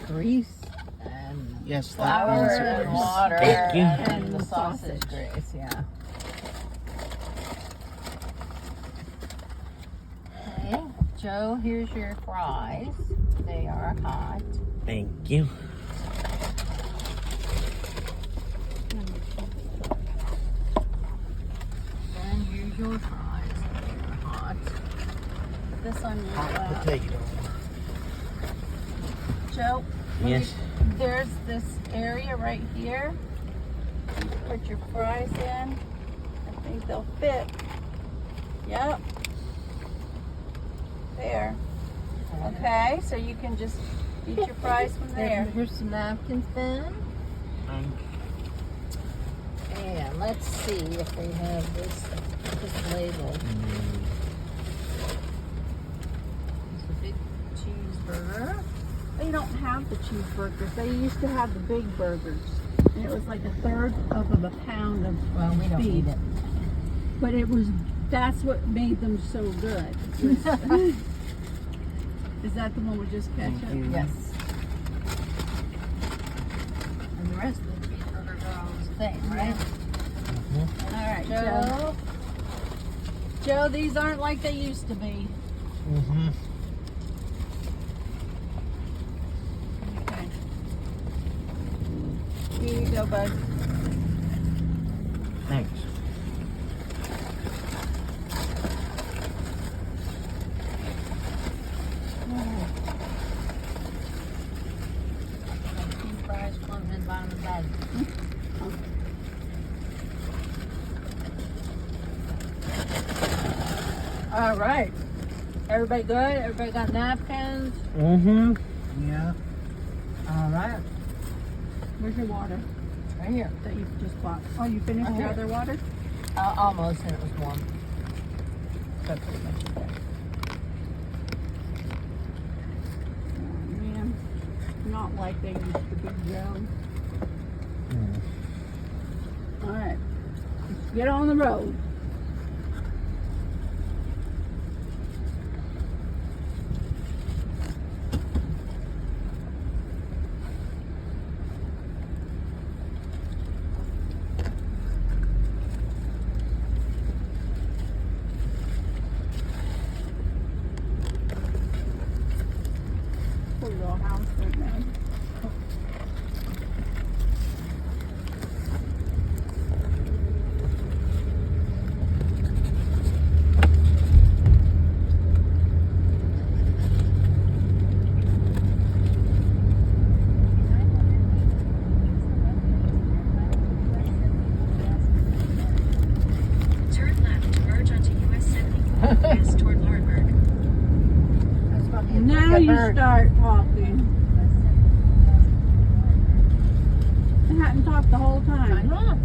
grease and Yes, flour and water Thank you. and the sausage grease, yeah. Okay, Joe, here's your fries. They are hot. Thank you. And here's your fries. They are hot. Put this on your Hot potato. Joe, Yes. there's this area right here. You put your fries in. I think they'll fit. Yep. There. Okay, so you can just eat your fries from there. Here's some napkins then. And let's see if we have this labeled. It's a big cheeseburger. They don't have the cheeseburgers. They used to have the big burgers. And it was like a third of a pound of Well, we don't beef. need it. But that's what made them so good. Is that the one with just ketchup? Yes. And the rest of the cheeseburgers are all the same, right? All right, Joe. Joe, these aren't like they used to be. Mm-hmm. Okay. Here you go, bud. Thanks. Fries floating in the bottom of the bag. All right. Everybody good? Everybody got napkins? Mm-hmm. Yeah. All right. Where's your water Right here. that you just bought? Oh, you finished Right your here. other water? Almost, and it was warm. But pretty much okay. Oh, man. Not like they used to be, Joe. All right. Let's get on the road. Poor little house right now. Turn left to merge onto US 74 west toward Lawrenceburg. That's gonna be a Now quick you bird. start talking. I hadn't talked the whole I time. know.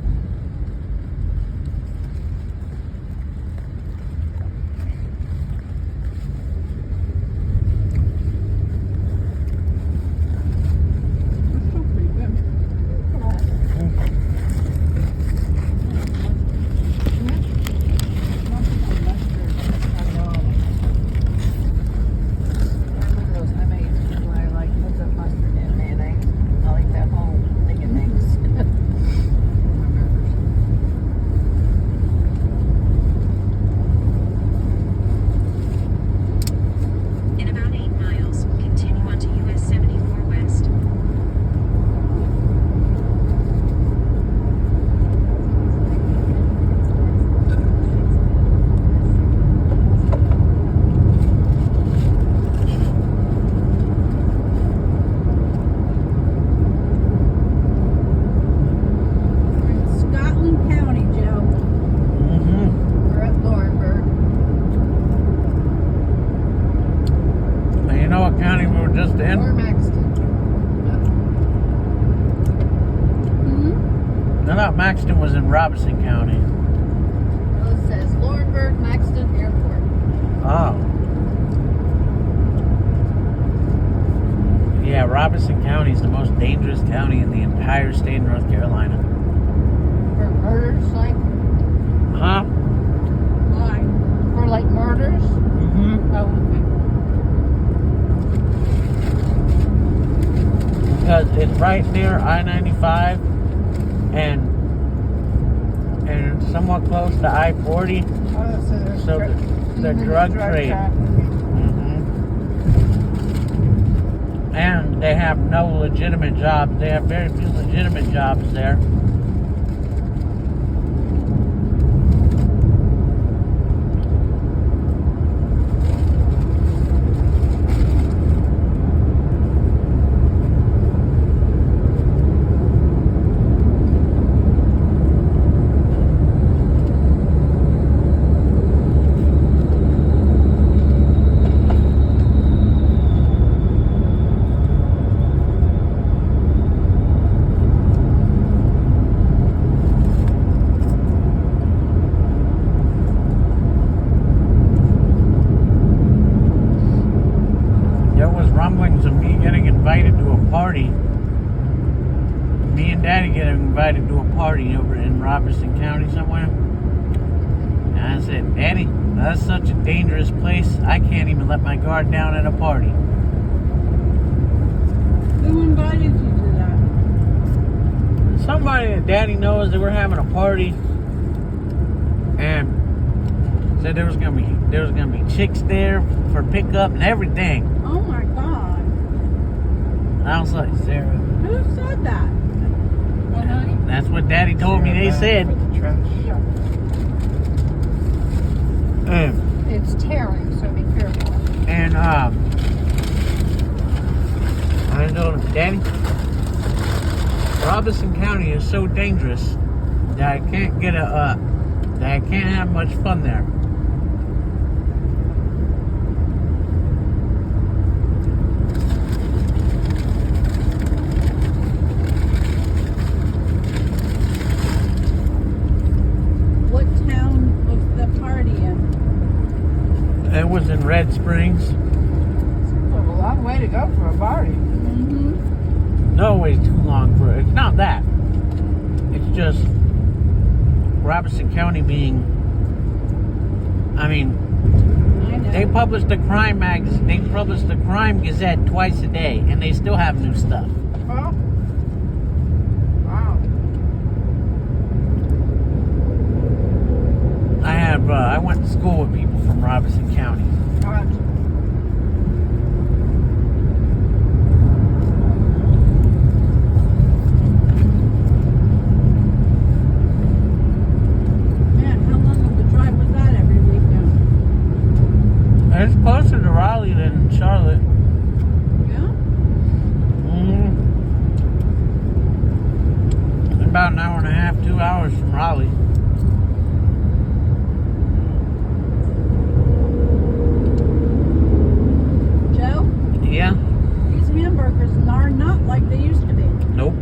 That's still pretty good. I make what I like with the mustard and mayonnaise. I like that whole thing of things. In about 8 miles, continue onto US 74 west. We're in Scotland County, Joe. Mm-hmm. We're at Lawrenceburg. You know what county we were just in? Or Maxton. I thought Maxton was in Robeson County. Well, it says Lawrenceburg, Maxton Airport. Oh. Yeah, Robeson County is the most dangerous county in the entire state of North Carolina. For murders, like, Huh? Why? for like murders. Mm-hmm. Oh, okay. because it's right near I-95 and somewhat close to I-40. So the drug trade. And they have no legitimate jobs. They have very few legitimate jobs there. Rumblings of me getting invited to a party. Me and Daddy getting invited to a party over in Robertson County somewhere. And I said, Daddy, that's such a dangerous place. I can't even let my guard down at a party. Who invited you to that? Somebody that Daddy knows, they were having a party and said there was gonna be chicks there for pickup and everything. Oh my God. I was like, Sarah, Who said that? What, honey? that's what Daddy told me they said. It's tearing, so be careful. And I told him, Daddy, Robertson County is so dangerous that I can't have much fun there. What town was the party in? It was in Red Springs. A long way to go for a party. Mm-hmm. No way too long for it. It's not that. It's just Robertson County being. I mean, I know. they publish the crime magazine. They publish the Crime Gazette twice a day, and they still have new stuff. Oh. Wow. I went to school with people from Robertson County. Man, how long of a drive was that every weekend? It's closer to Raleigh than Charlotte. Yeah? About an hour and a half, 2 hours from Raleigh. Joe, Yeah? these hamburgers are not like they used to be. Nope.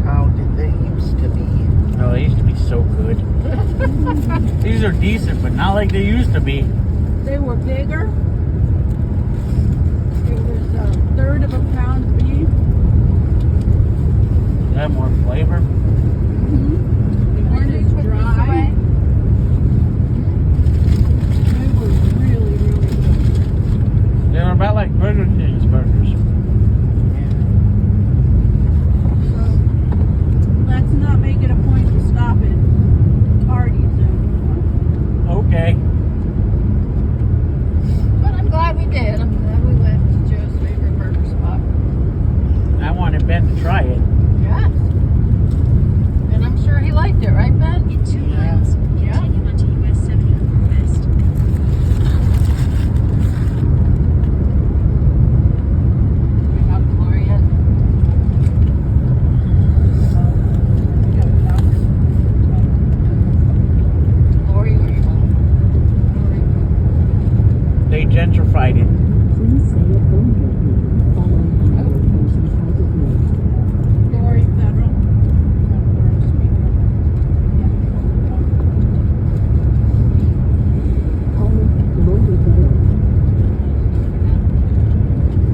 How did they used to be? No, they used to be so good. These are decent, but not like they used to be. They were bigger. It was a third of a pound beef. They have more flavor. They weren't as dry. They were really, really good. They were about like Burger King's burgers. So let's not make it a point to stop at parties anymore. Okay. But I'm glad we did. I'm glad we went to Joe's favorite burger spot. I wanted Ben to try it. Yes. And I'm sure he liked it, right, Ben? In 2 miles, continue onto US 74 West. We got Gloria yet? Lori, where you going? They gentrified it. Lori Federal.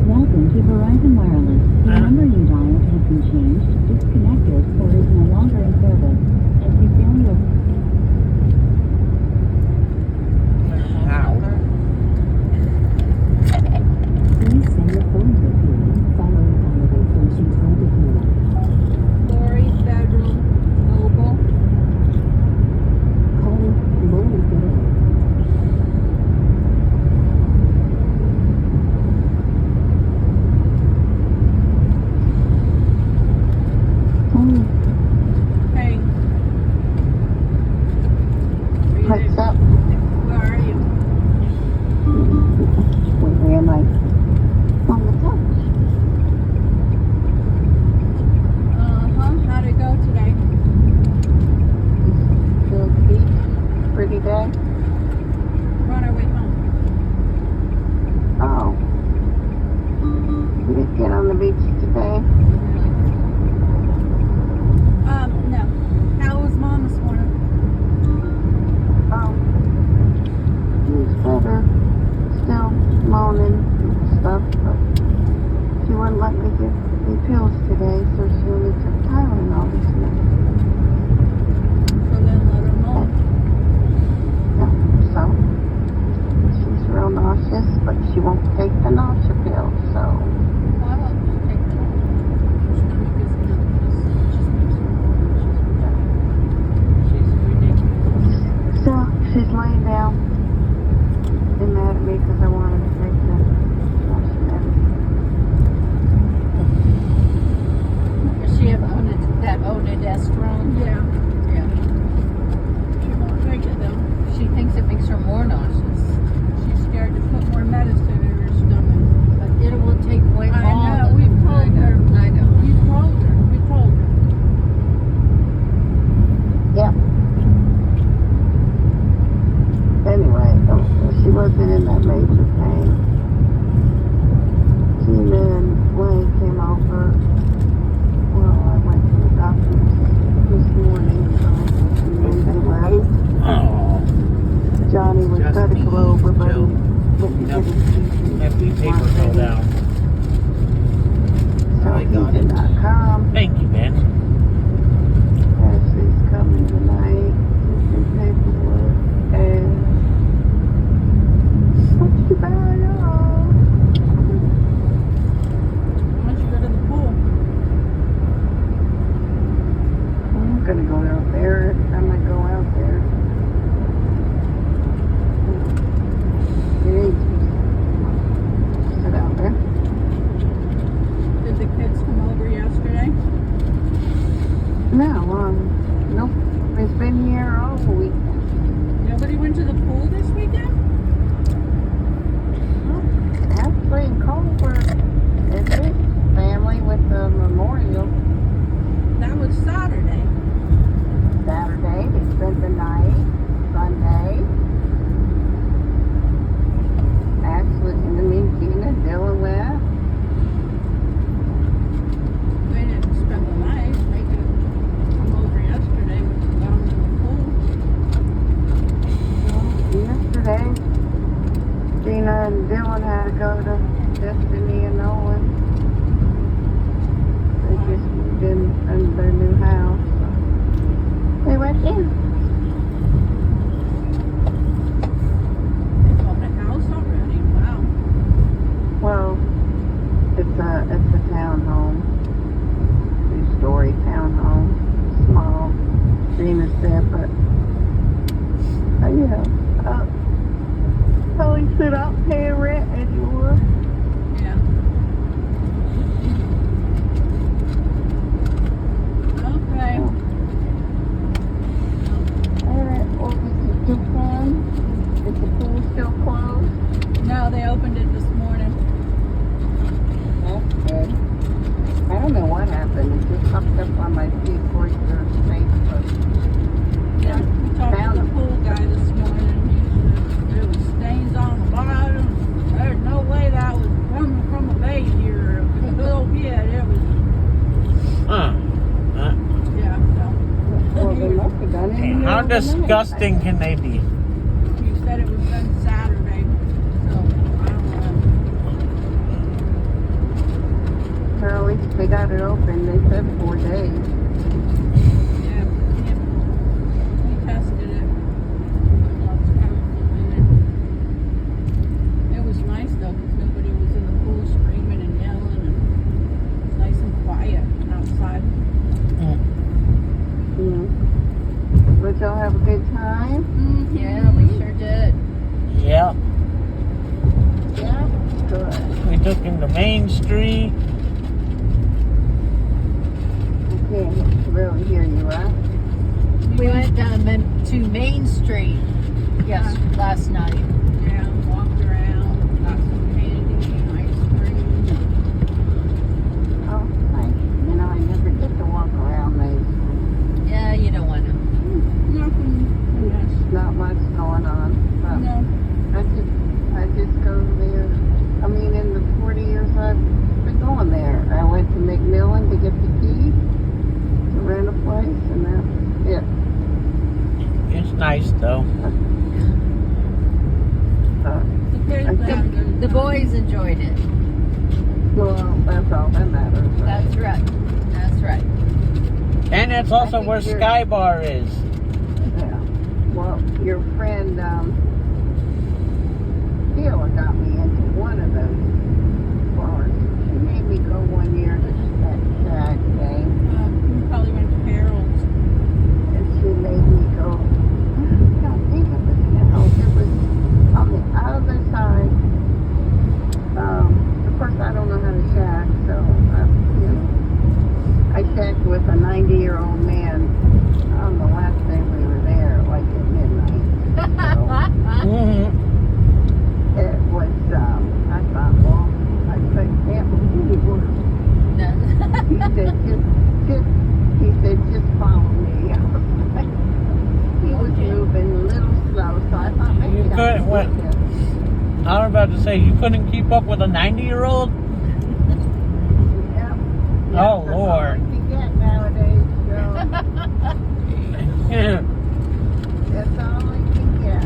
Welcome to Verizon Wireless. The number you dialed has been changed, disconnected, or is no longer in service. If you feel your How? moaning and stuff, but she wouldn't let me get the pills today, so she only took Tylenol this morning. So then let her know. Yeah, so she's real nauseous, but she won't take the nausea pill, so Why don't you take that? Stomach is not she's ridiculous. so she's laying down and mad at me because I wanted to take the nausea medicine. Does she have that onidestron? Yeah. Yeah. She won't take it though. She thinks it makes her more nauseous. She's scared to put more medicine in her stomach. But it will take way more. I know, we've told her. I know. We told her. Yep. Anyway, she wasn't in that major pain. Gina and Wayne came over. Well, I went to the doctor this morning, and then they left. Oh, Johnny was Just going to me, go over, but Joe. he went to get his teeth. empty paper fell down. So I he got did it. not come. Thank you, Ben. Ashley's coming tonight with some paperwork, and what's the bad off? Why don't you go to the pool? I'm gonna go out there every time I go out there. It ain't sit out there. Did the kids come over yesterday? No, nope. It's been here all weekend. Nobody went to the pool this weekend? Ashley and Culver and his family with the memorial. That was Saturday. Saturday, they spent the night. Sunday, Ashley and me, Gina, Dylan went. They didn't spend the night. They could come over yesterday with the down in the pool. Yesterday, Gina and Dylan had to go to Destiny and Owen. They just moved in their new house. So they went in. They bought a house already. Wow. Well, it's a townhome, 2-story townhome, small. Gina said, but probably sit out paying rent anymore. Yeah. Okay. Alright, well, this is too fun. Is the pool still closed? No, they opened it this morning. That's good. I don't know what happened. It just popped up on my feed for your Facebook. Yeah, we talked to the pool guy this morning. He said there was stains on the bottom. There's no way that was coming from a base here. Oh, yeah, it was. Yeah, so. Well, they must have done it. in the How middle of the night. disgusting can they be? He said it was done Saturday. So, I don't know. Well, at least they got it open. They said 4 days. Yeah, we tested it. Lots of chemicals in it. It was nice though, because nobody was in the pool screaming and yelling, and it was nice and quiet outside. Yeah. But y'all have a good time? Yeah, we sure did. Yeah, Yeah. Good. we took him to Main Street. I can't really hear you, right? We went down to Main Street last night. Yeah, walked around, got some candy, ice cream. Oh, nice. You know, I never get to walk around these. Yeah, you don't want to. Nothing. Yes. Not much going on. But No. I just go there. I mean, in the 40 years I've been going there, I went to McMillan to get the key to rent a place, and that's it. It's nice though. boys enjoyed it. Well, that's all that matters. Right? That's right. That's right. And that's also think where you're- Sky Bar is. Yeah. Well, your friend, Sheila got me into one of those bars. She made me go one year to that shag thing. You probably went to Harold's. And she made me go, I don't think it was Harold's. It was on the other side. Of course, I don't know how to shag, so, I shagged with a 90-year-old man on the last day we were there, like at midnight. So, Mm-hmm. it was, I thought, well, I can't believe it worked. He said, just follow me. I was like, he was moving a little slow, so I thought maybe You couldn't, what? I was about to say, you couldn't keep up with a 90-year-old? Yeah. Oh, That's all Lord. I can get nowadays, so that's all I can get.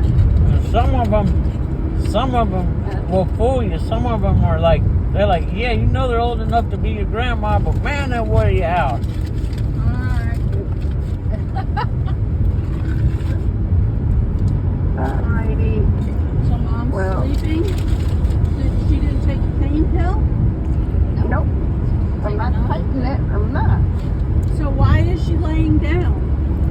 Some of them will fool you. Some of them are like, they're like, yeah, you know they're old enough to be your grandma, but man, they'll wear you out. Alright. Alrighty. So mom's Well. sleeping? She didn't take a pain pill? Nope. I'm not taking it. I'm not. So why is she laying down?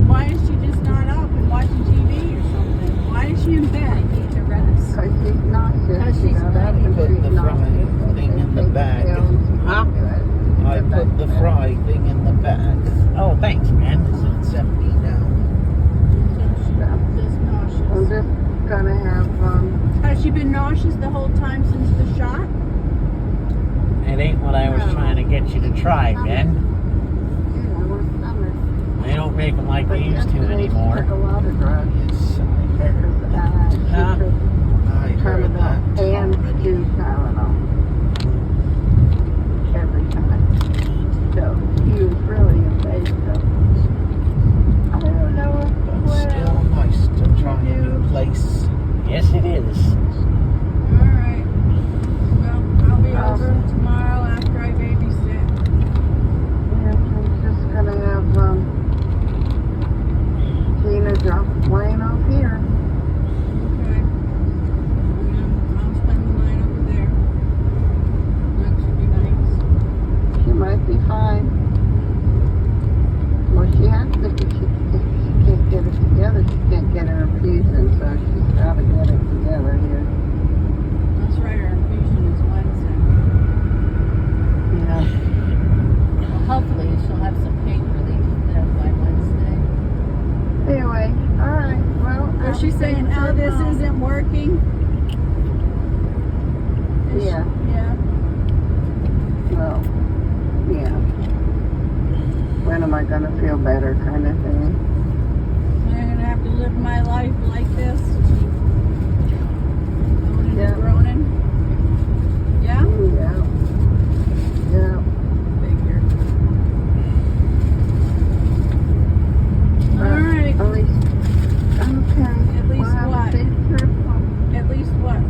Why is she just not up and watching TV or something? Why is she in I bed? need to rest. Because she's nauseous. Because she's that's nauseous. and Put she's the nauseous. frying thing in the Take bag. pill and she Huh? can do it. I put the fry thing in the bag. Oh, thanks, man. It's empty now. Just I'm nauseous. just gonna have, Has she been nauseous the whole time since the shot? It ain't what I was trying to get you to try, Ben. stomach. They don't make them like But they used to yesterday she took anymore. a lot of drugs. Yes, She Huh? took I heard that Tylenol and already. 2 Tylenol every time. So he was really invasive. I don't know It's what still else. nice to try a new place. Yes, it is. Alright. Well, I'll be over tomorrow after I babysit. Yeah, I'm just gonna have Gina drop the plane off here. Okay. Yeah, I'll spend the night over there. That should be nice. She might be fine. Well, she has to. If she can't get it together, she can't get her infusion, so she's got to get it together here. That's right, our infusion is Wednesday. Yeah. Well, hopefully she'll have some pain relief by Wednesday. Anyway, all right. Well, Was she saying, oh, this isn't working? Is she- Yeah. Yeah. Well, yeah. When am I gonna feel better, kind of thing. I'm gonna have to live my life like this. Moaning Yeah. and groaning. Yeah? Yeah. Yeah. Figure. But Alright. At least, okay. At least we'll have what? a safe trip home. At least what?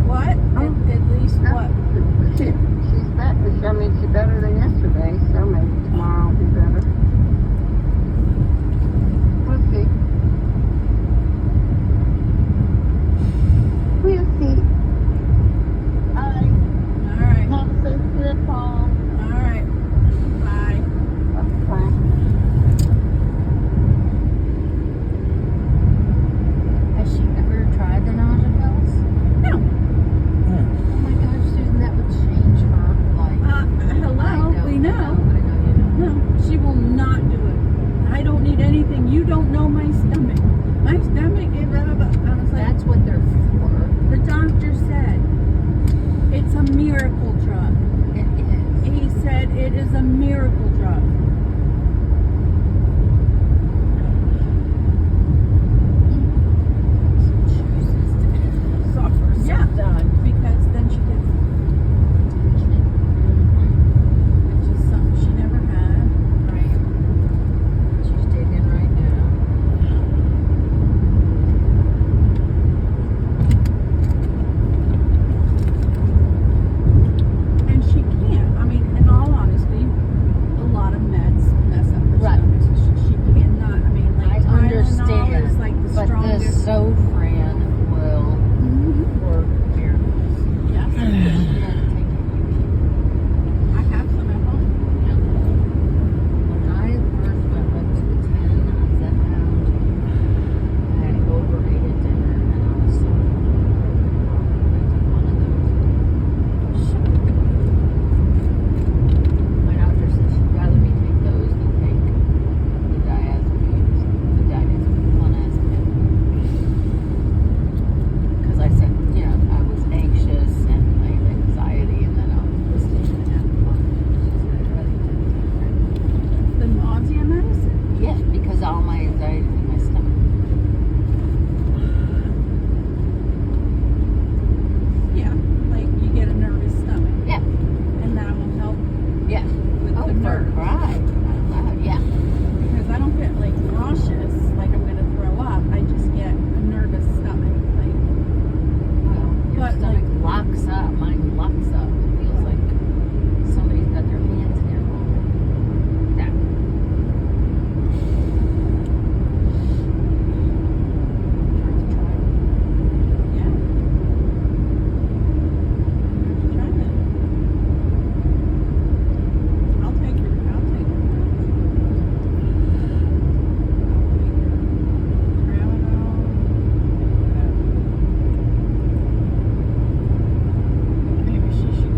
What? Oh. At least No. what? She's better. I mean, she's better than yesterday, so maybe tomorrow will be better. up. Mine locks up. It feels like somebody's got their hands in there. That. Maybe she should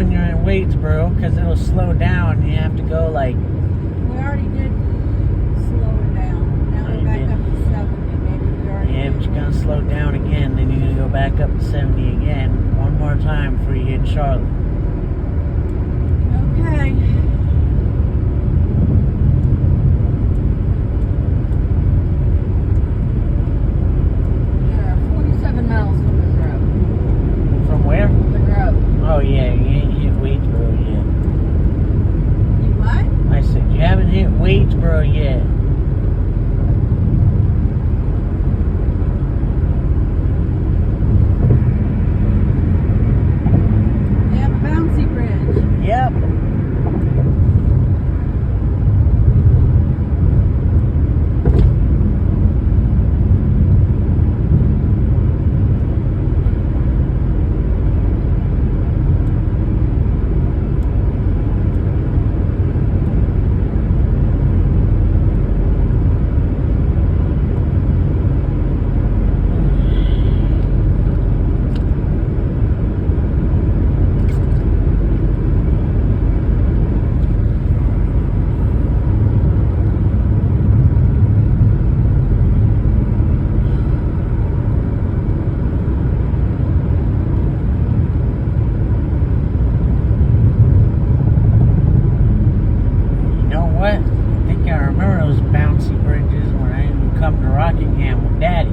when you're in Waitsboro because it'll slow down. You have to go like. We already did slow it down. Now Oh, we're you back did? up to 70. Maybe we already Yeah, did. but you're gonna slow down again. Then you're gonna go back up to 70 again. One more time before you hit Charlotte. Okay. There are 47 miles from the grub. From where? The grub. Oh yeah, you ain't hit Waitsboro yet. You what? I said you haven't hit Waitsboro yet. They have a bouncy bridge. Yep. You know what? I think I remember those bouncy bridges when I used to come to Rockingham with Daddy.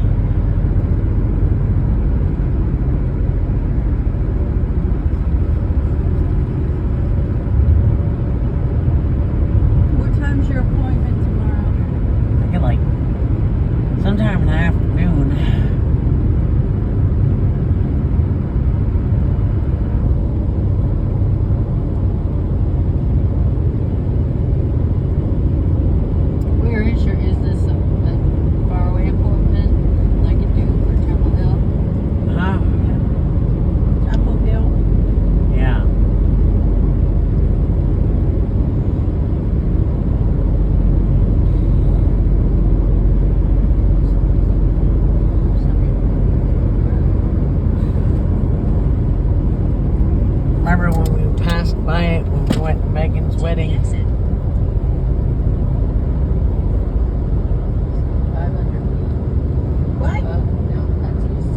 What time's your appointment tomorrow? I think like sometime in the afternoon. Where is this a faraway appointment like you do for Temple Hill? Huh? Chapel Hill. Yeah. Remember when we passed by it when we went to Megan's Take the wedding? exit. 500 feet. What? No, that's east.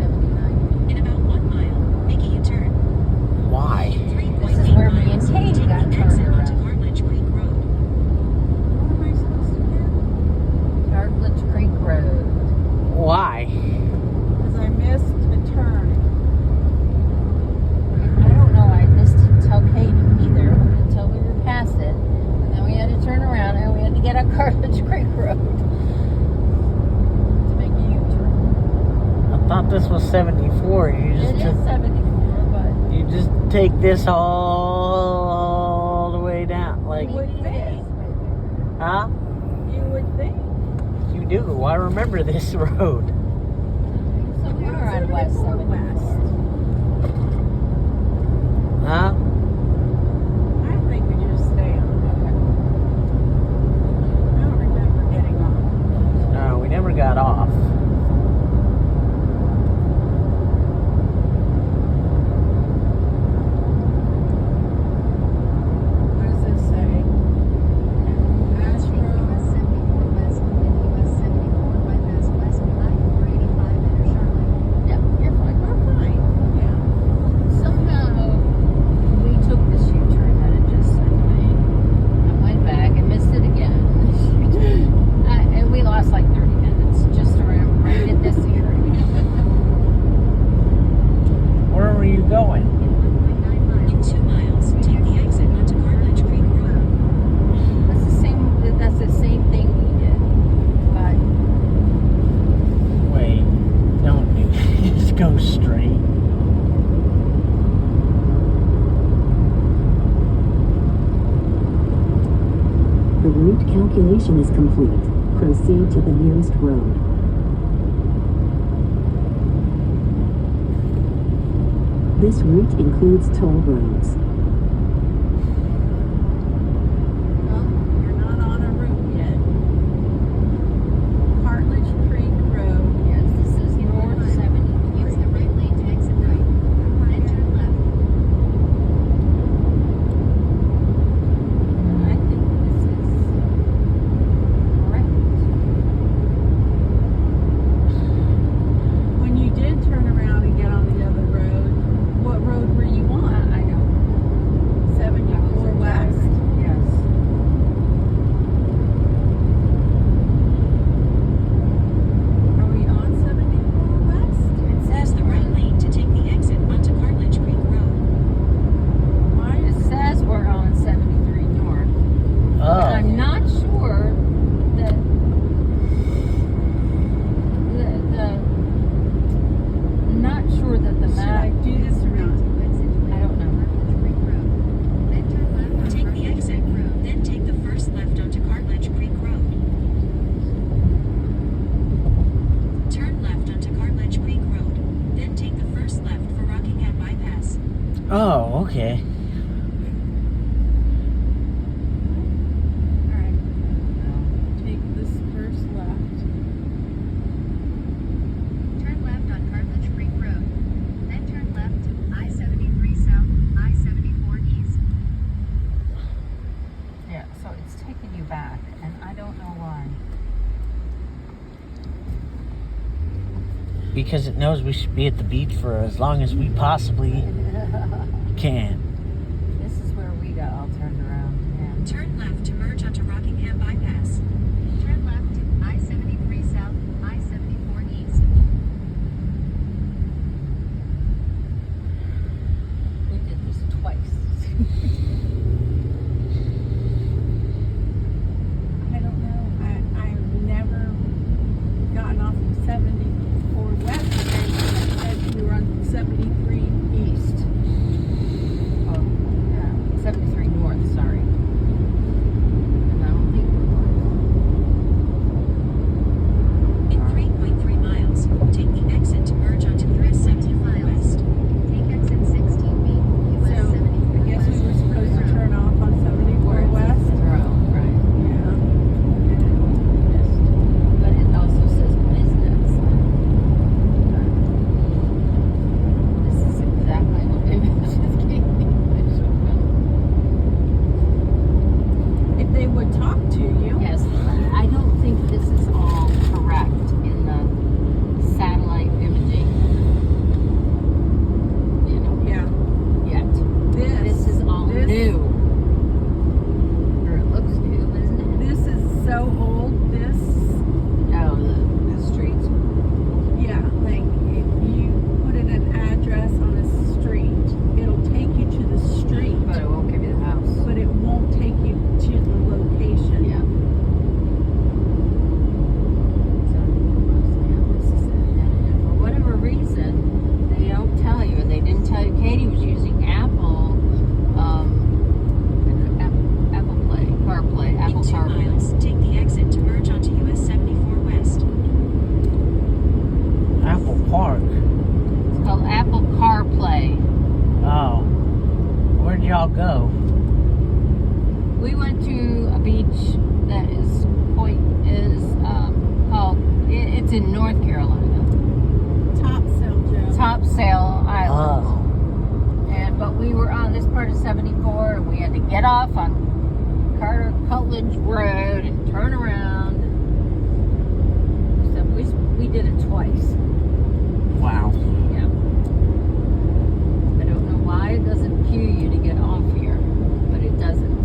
79 feet. In about 1 mile, make a U-turn. Why? 3.8 This is where me and miles, Katie take got the turned exit onto around. Cartledge Creek Road. What am I supposed to do? Cartledge Creek Road. Why? Because I missed a turn. I don't know. I missed to tell Katie either until we were past it. And then we had to turn around and we had to get on Cartledge Creek Road to make a U-turn. I thought this was 74. You It just is took, 74, but you just take this all the way down. Like, You would think. huh? You would think. You do. I remember this road. so we are on West 74. Huh? I think we just stay on there. I don't remember getting off. No, we never got off. What does this say? Astro. US 74 West and US 74 bypass West and I-485 enter Charlotte. Yeah, you're fine. We're fine. Yeah. Somehow we took this U-turn that it just said to me. I went back and missed it again. And we lost like 30 minutes just around right at this area. Where were you going? In 1.9 miles. In 2 miles, take the exit onto Cartledge Creek Road. That's the same thing we did. But Wait, don't do just go straight. The route calculation is complete. Proceed to the nearest road. This route includes toll roads. Well, you're not on a route yet. Cartledge Creek Road. yes, this is North 73. Use the right lane to exit right. Then turn left. Oh, okay. Alright. Take this first left. Turn left on Carthage Creek Road. Then turn left to I-73 South, I-74 East. Yeah, so it's taking you back, and I don't know why. Because it knows we should be at the beach for as long as we possibly can. This is where we got all turned around. Yeah. Turn left to merge onto Rockingham Bypass. Turn left to I-73 South, I-74 East. We did this twice. I don't know. I've never gotten off of 74 West. I said we were on 73 East. Oh, yeah. 73 North, sorry. And I don't think we're going. In 3.3 miles, take the exit to merge onto US 75 West. Take exit 16B, US So, 73 I guess we were supposed to turn off on 74 West. Right. Yeah. But it also says business. This is exactly what maybe this just gave me. If they would talk to you. Yes, I don't think this is all correct in the satellite imaging. You know, Yeah. yet. This is all this- new. Or it looks new, isn't it? This is so old. This, Oh, the streets. yeah, like if you put in an address on a street, it'll take you to the street, But it won't give you the house. but it won't take you to the location. Yeah. So, yeah, this is it. And for whatever reason, they don't tell you, and they didn't tell you. Katie was using Apple, Apple Play, CarPlay, Apple In 2 CarPlay. miles, take the exit to merge onto US 74 West. Apple Park. It's called Apple CarPlay. Oh. Where'd y'all go? We went to a beach that is called. It's in North Carolina, Topsail, Joe. Topsail Island. Oh. But we were on this part of 74, and we had to get off on Carter Cutledge Road and turn around. So we did it twice. Wow. Yeah. I don't know why it doesn't cue you to get off here, but it doesn't.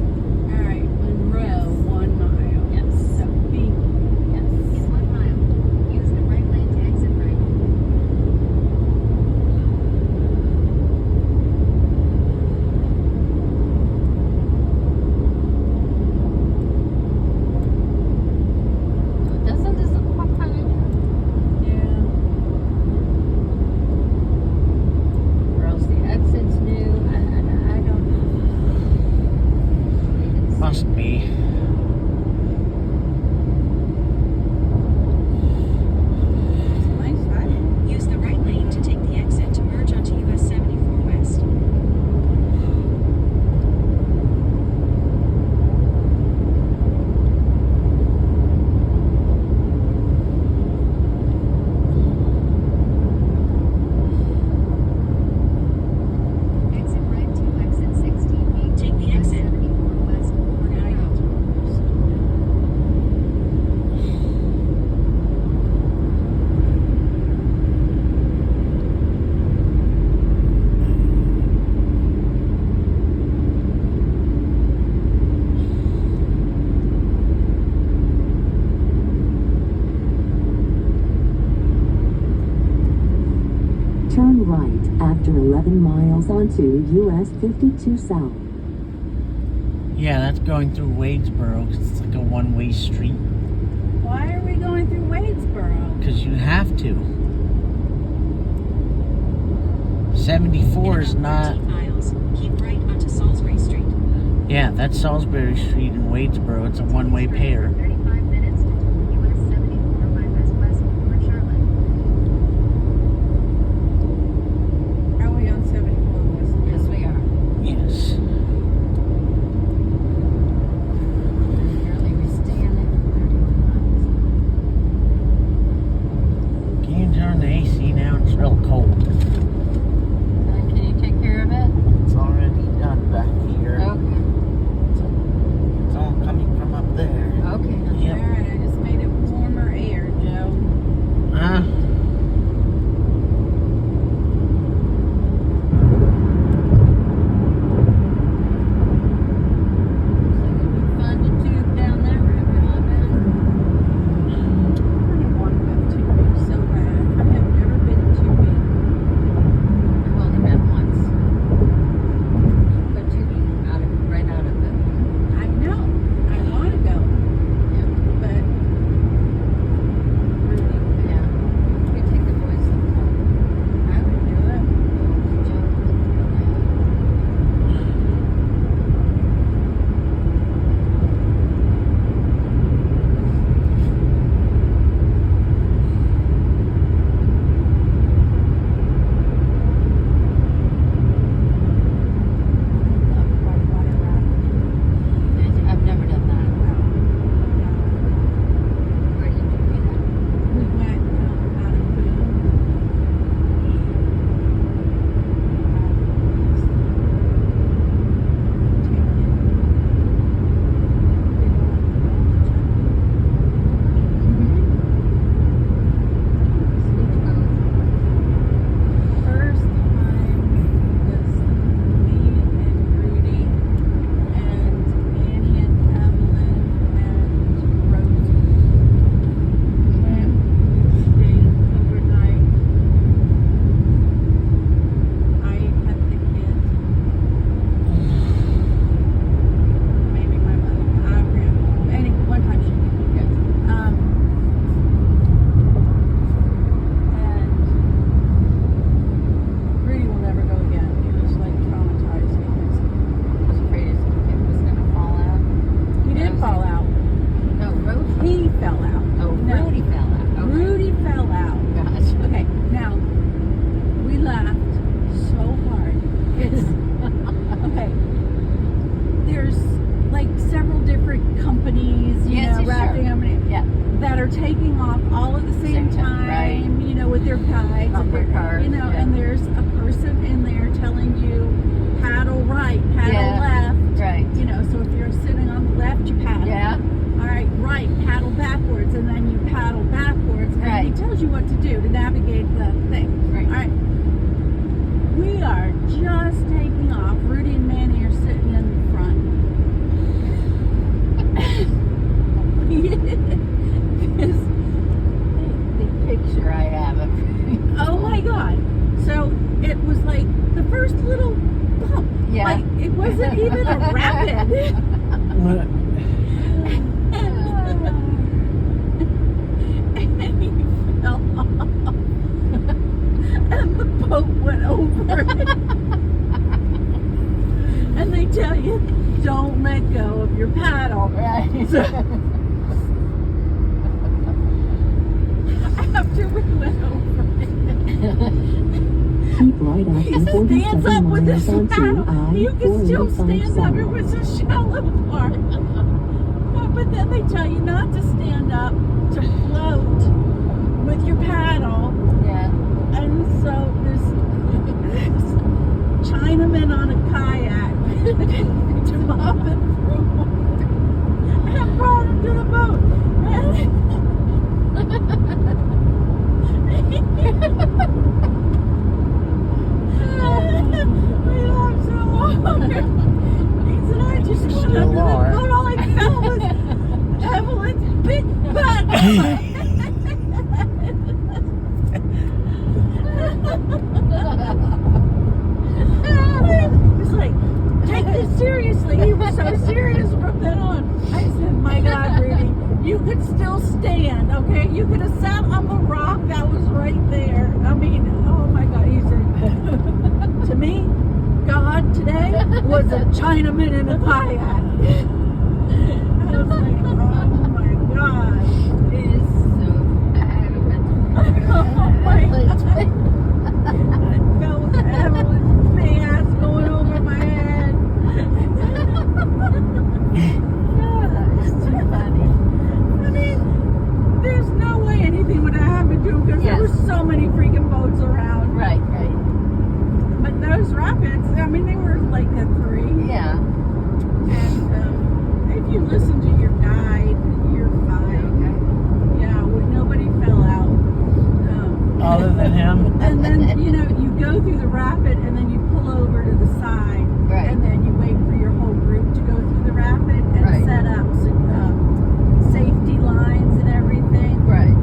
All right, Monroe, 1 mile. Yes. So be Yes. In 1 mile, use the right lane to exit right. Doesn't this look quite kind of new? yeah. Or else the exit's new. I don't know. They didn't say. Must be. It's a nice highway. Use the right lane to take the exit to merge onto US 74 West. Exit right to exit 16B. Take the exit 74 West. Morgan Road. Turn right after 11 miles onto US 52 South. Yeah, that's going through Wadesboro 'cause it's like a one-way street. Why are we going through Wadesboro? Because you have to. 74 is In about not. 13 miles, keep right onto Salisbury Street. Yeah, that's Salisbury Street in Wadesboro. It's a one-way pair. 35 minutes to US 74 bypass west for Charlotte. Are we on 74 West? Yes, we are. guides, and Bumper cars, you know, yeah. and there's a person in there telling you paddle right, paddle Yeah. left. Right. You know, so if you're sitting on the left, you paddle. Yeah. All right, paddle backwards, and then you paddle backwards, and Right. he tells you what to do to navigate the thing. Right. All right. We are just taking off. Rudy and Manny are sitting in the front. This The picture I have of Oh my God. So it was like the first little bump. Yeah. Like it wasn't even a rapid. What? And he fell off. And the boat went over it. And they tell you, don't let go of your paddle. Right. So, after we went over it. Keep right He after stands up 47 with his miles onto paddle. You can still I-485 stand up. It south. was a shallow part. But then they tell you not to stand up, to float with your paddle. Yeah. And so this Chinaman on a kayak to mop it through. And brought him to the boat. We laughed so hard. He said, I just got Still under the are. boat. All I felt was Evelyn's big butt. He's like, take this seriously. He was so serious from then on. I said, my God, Rudy, you could still stand, okay? You could have sat on the rock that was right there. I mean, oh my God. He said, to me, God today was a Chinaman in a kayak. I was like, oh my God. It is so adamant. Oh my God. I felt Evelyn's ass going over my head. It's too funny. I mean, there's no way anything would have happened to him because Yes. there were so many freaking boats around. Right, right. But those rapids, I mean, they were like a 3. Yeah. And if you listen to your guide, you're fine. Yeah, nobody fell out. Other than him? And then, you know, you go through the rapid and then you pull over to the side. Right. And then you wait for your whole group to go through the rapid and Right. set up safety lines and everything. Right.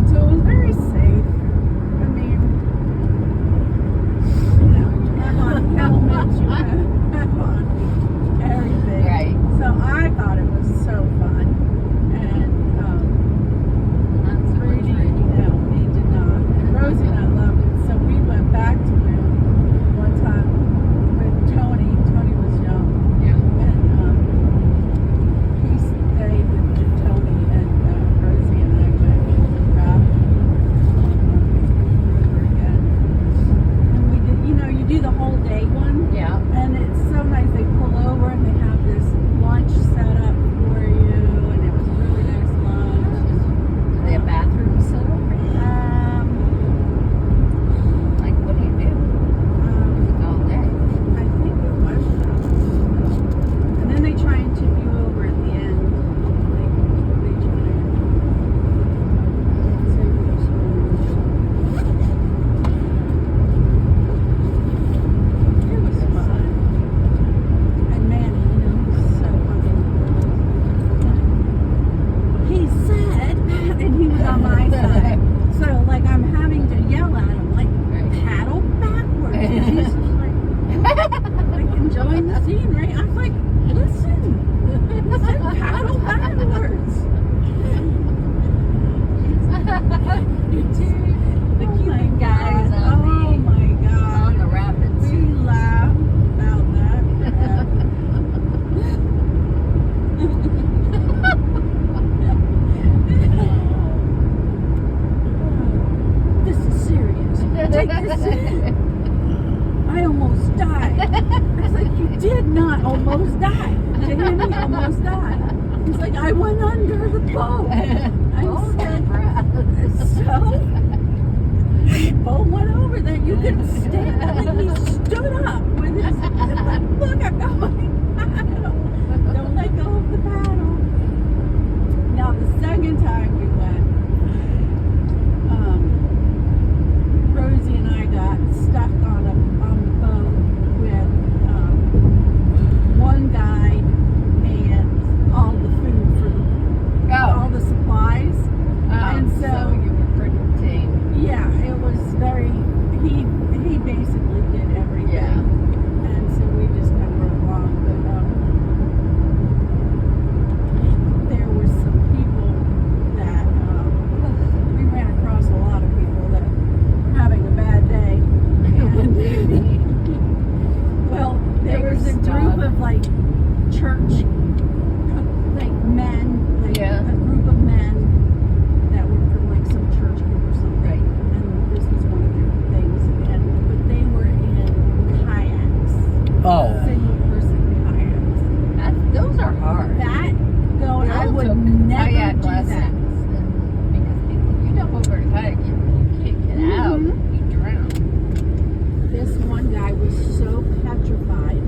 So it was very safe. I mean, you know, you have on helmets, you have on everything. Right. So I thought it was so fun. And Not so much Rudy, Rudy. no, he did not. And Rosie and I loved it. So we went back to him one time with Tony. Tony was young. Yeah. And he stayed with Tony and Rosie and I went rafting on the river again. And we did, you know, you do the whole day one. Yeah. And it's so nice. They pull over and they have this lunch set up for you, and it was a really nice lunch. Do they have bathrooms set up? Like, what do you do? All day. I think it was. And then they try and tip you over at the end. Like, they try to say which It was fun. And Manny, you know, he's so funny. He said, and he was on my side. So, like, I'm having to yell at him, like, paddle backwards. And he's just like enjoying the scenery. I was like, listen, paddle backwards. The Oh cute my guys God. on Oh my the God. rapids. We laughed about that. This is serious. Take this in. I almost died. I was like, you did not almost die. To him, he almost died. He's like, I went under the boat. I Oh, said, my breath. so? boat went over that you could stand. I mean, he stood up with his, like, look, I'm going. Don't let go of the paddle. Now, the second time we went, Rosie and I got stuck on the boat with one guy and all the food for all the supplies. And so you were pretty tame. yeah, it was very. He basically did everything. Yeah. And so we just kind of rode along, but there were some people that we ran across a lot of people that were having a bad day. And well, there was a group of like church, like men, like Yeah. a group of men that were from like some church group or something. Right. And this was one of their things. But they were in kayaks. Oh. Single person kayaks. Those are hard. That, though, We I all would took never kayak do lessons, that. because if you jump over a kayak, you can't get out. Mhm. You drown. This one guy was so petrified.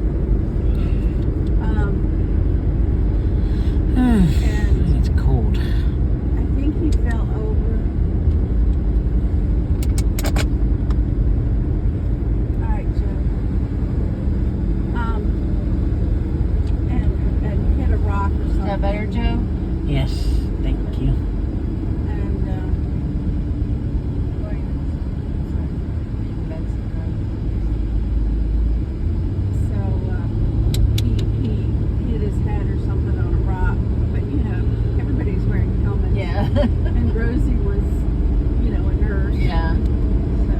And It's cold. I think he fell over. Alright, Joe. And hit a rock or Is something. that better, Joe? Yes, thank you. And so he hit his head or something on a rock. But you know, everybody's wearing helmets. Yeah. And Rosie was, you know, a nurse. Yeah. So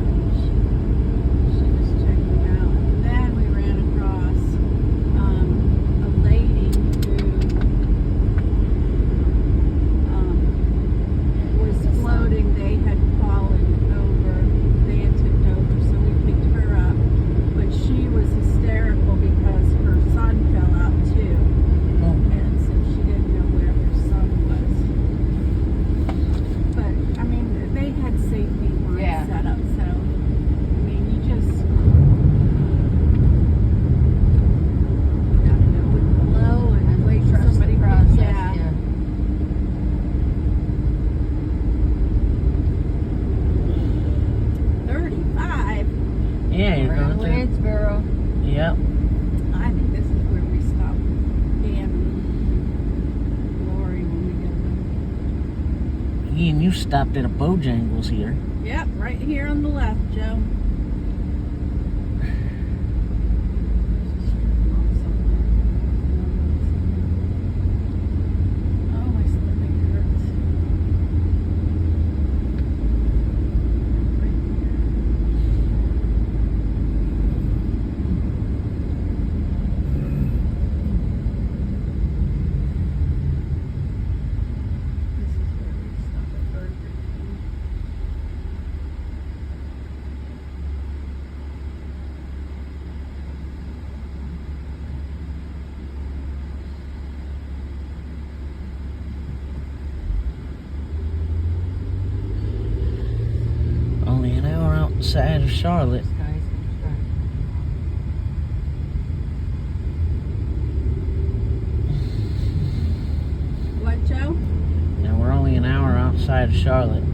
she was checking him out. And then we ran across a lady who was floating. They had fallen over. They had tipped over, so we picked her up. But she was hysterical because her son fell out too. Oh. And so she didn't know where her son was. But, I mean, they had safety lines Yeah. set up, so, I mean, you just gotta go with the flow and wait for Trust somebody the process. Yeah. 35. Yeah, you're We're in going through. Wadsboro. Yep. I think this is where we stop Dan and Lori when we get Ian, you stopped at a Bojangles here. there. Yep, right here on the left, Joe. Oh, my stomach hurts. Right here. This is where we stop at Burger King. Only an hour outside of Charlotte. This guy's construction. What, Joe? And we're only an hour outside of Charlotte.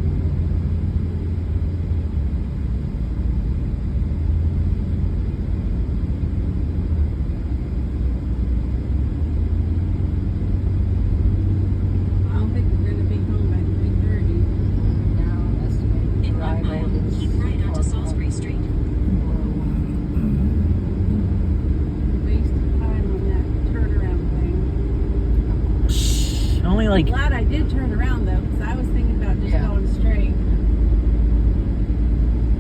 I don't think we're gonna be home by 3:30. Now, estimated In 1 arrival mile, is keep right onto 4 Salisbury Street. Wasted time on that turnaround thing. Shh, only like Glad I did turn around though, because I was thinking about just Yeah. going straight.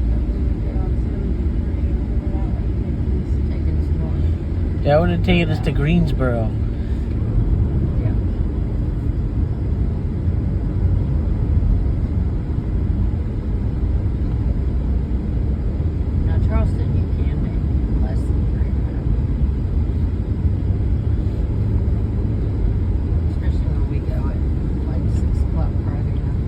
But we would get on 73 over that way. taking us north. that would have taken us to Greensboro. Yeah. Now, Charleston, you can make less than 3 minutes. Especially when we go at like 6 o'clock Friday night.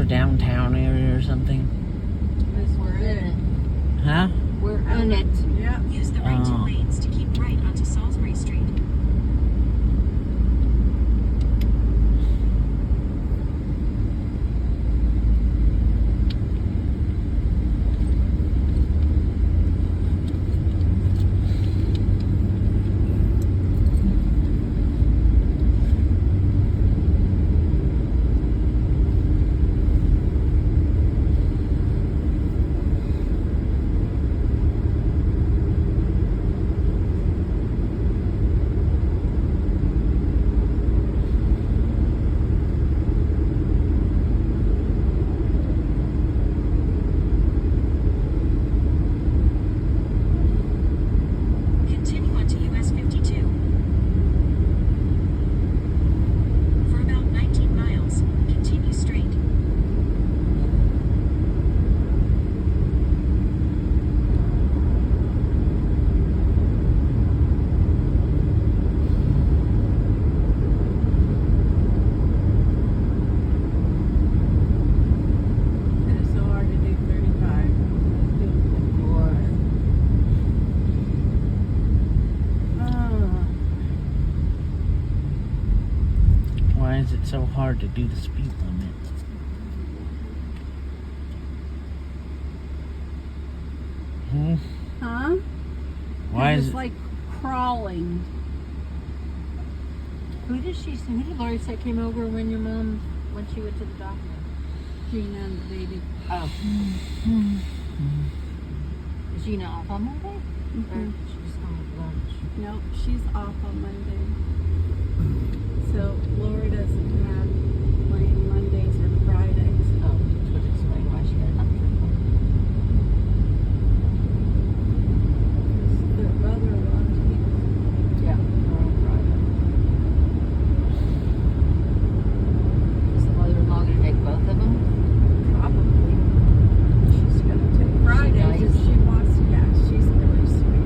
downtown area or something. We're in it. Huh? We're in it. Yeah. Use the right two Oh. lanes to keep right onto Salisbury Street. Continue onto US 52. For about 19 miles, continue straight. It is so hard to do 35. Why is it so hard to do the speed limit? Hmm? Huh? Why is It's it? like crawling. Who did Lori say came over when your mom, when she went to the doctor? Gina and the baby. Oh. Is Gina off on Monday? Or she just going to lunch? Nope, she's off on Monday. So Laura doesn't have like Mondays or Fridays. Oh, which would explain why she got up. Their brother-in-law. Yeah, her on Friday. Is the mother-in-law going to take both of them? Probably. She's gonna take Fridays nice? if she wants to. Yeah, she's really sweet.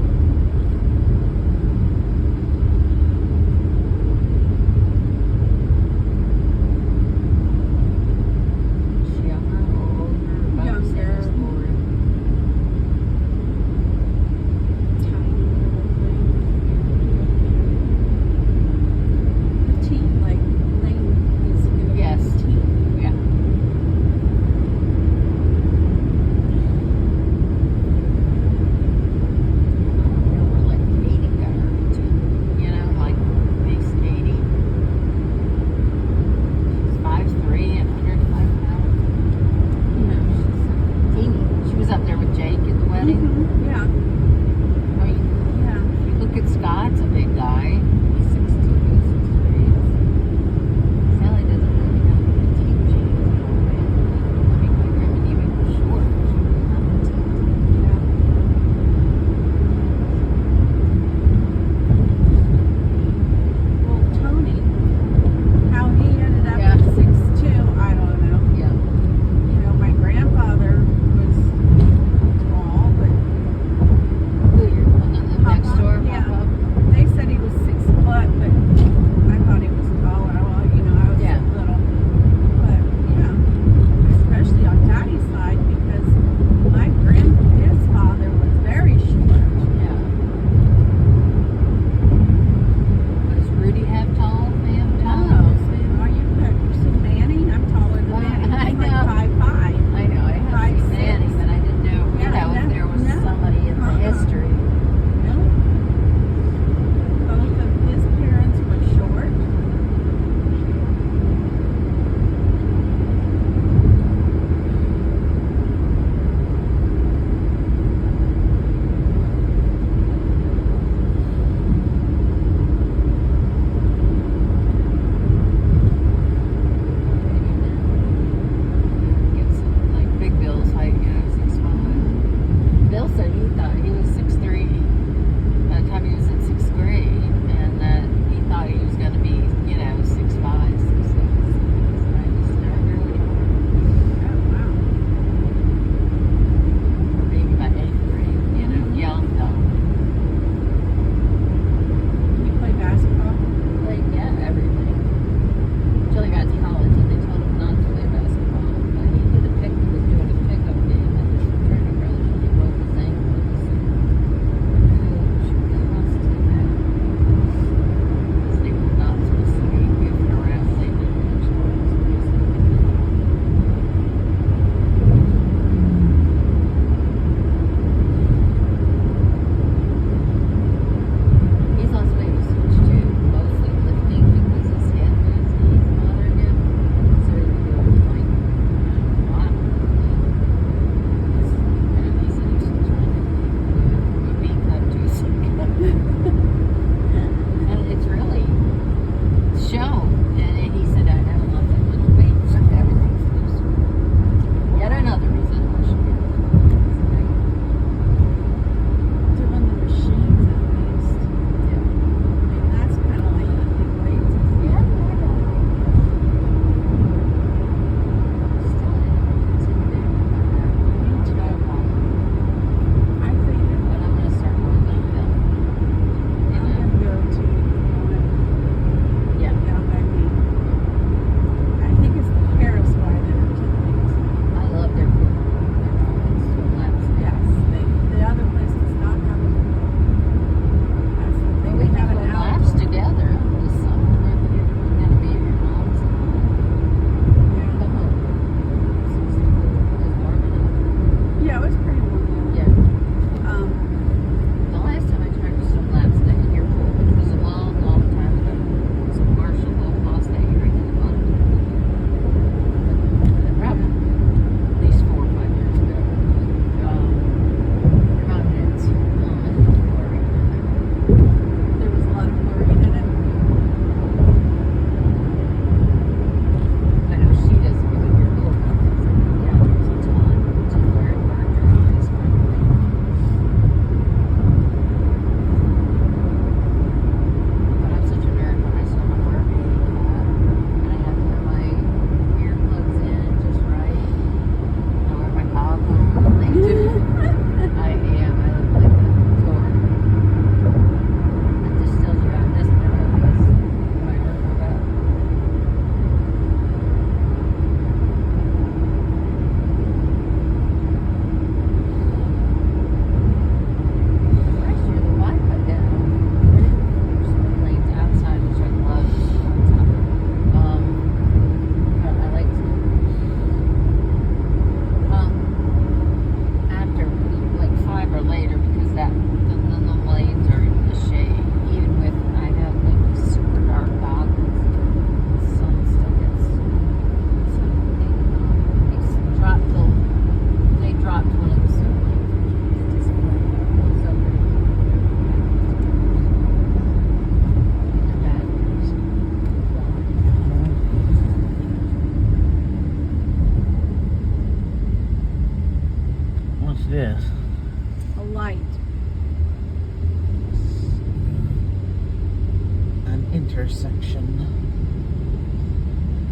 intersection.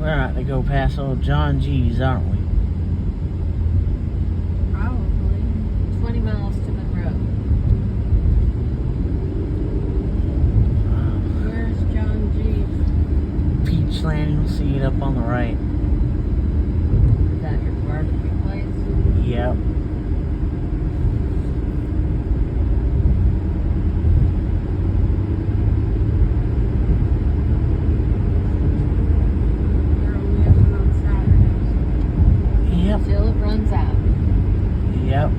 We're not to go past old John G's, aren't we? Probably. 20 miles to Monroe. Where's John G's? Peachland, you'll see it up on the right. Is that your barbecue place? Yep. They're only open on Saturdays. Yep. Till it runs out. Yep.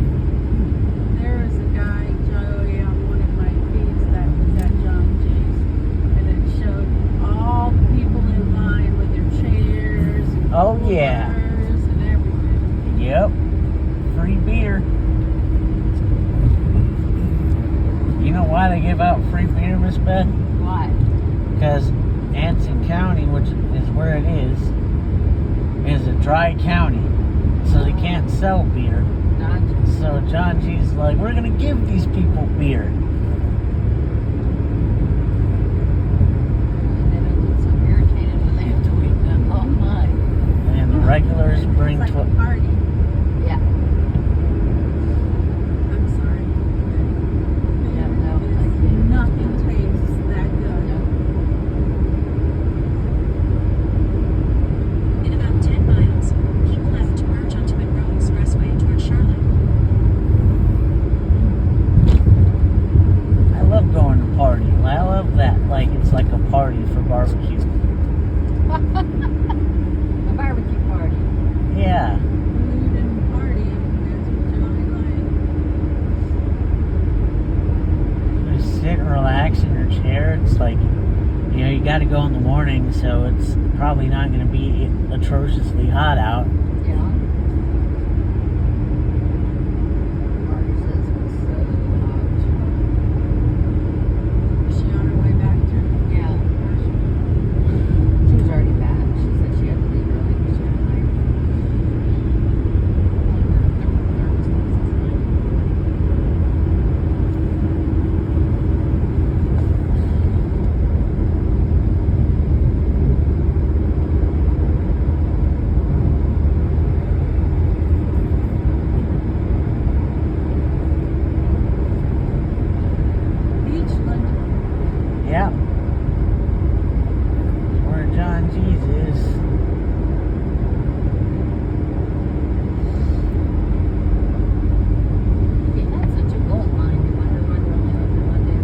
There was a guy, Joey, on one of my feeds that was at John G's, and it showed all the people in line with their chairs and Oh, yeah. coolers and everything. Yep. Free beer. You know why they give out free beer, Miss Beth? Why? Because Anson County, which is where it is a dry county. So they can't sell beer. Gotcha. So John G's like, we're going to give these people beer. They don't get so irritated when they have to wait that long line. And the regulars bring It's like a party. Yeah. I'm sorry. Yeah, no, I can't. Nothing tastes that good. In about 10 miles, keep left to merge onto Monroe Expressway toward Charlotte. I love going to party. I love that. Like, it's like a party for barbecue. A barbecue party. Yeah. Food and party. That's what Johnny likes. Just sit and relax in your chair. It's like, you know, you got to go in the morning, so it's probably not going to be atrociously hot out. Yeah. Marty says it was so hot. Is she on her way back to? Yeah. She was already back. She said she had to leave early because she had a night. Beachland. Yeah. Where John G's is. He had such a gold mine. You wonder why they're only open one day.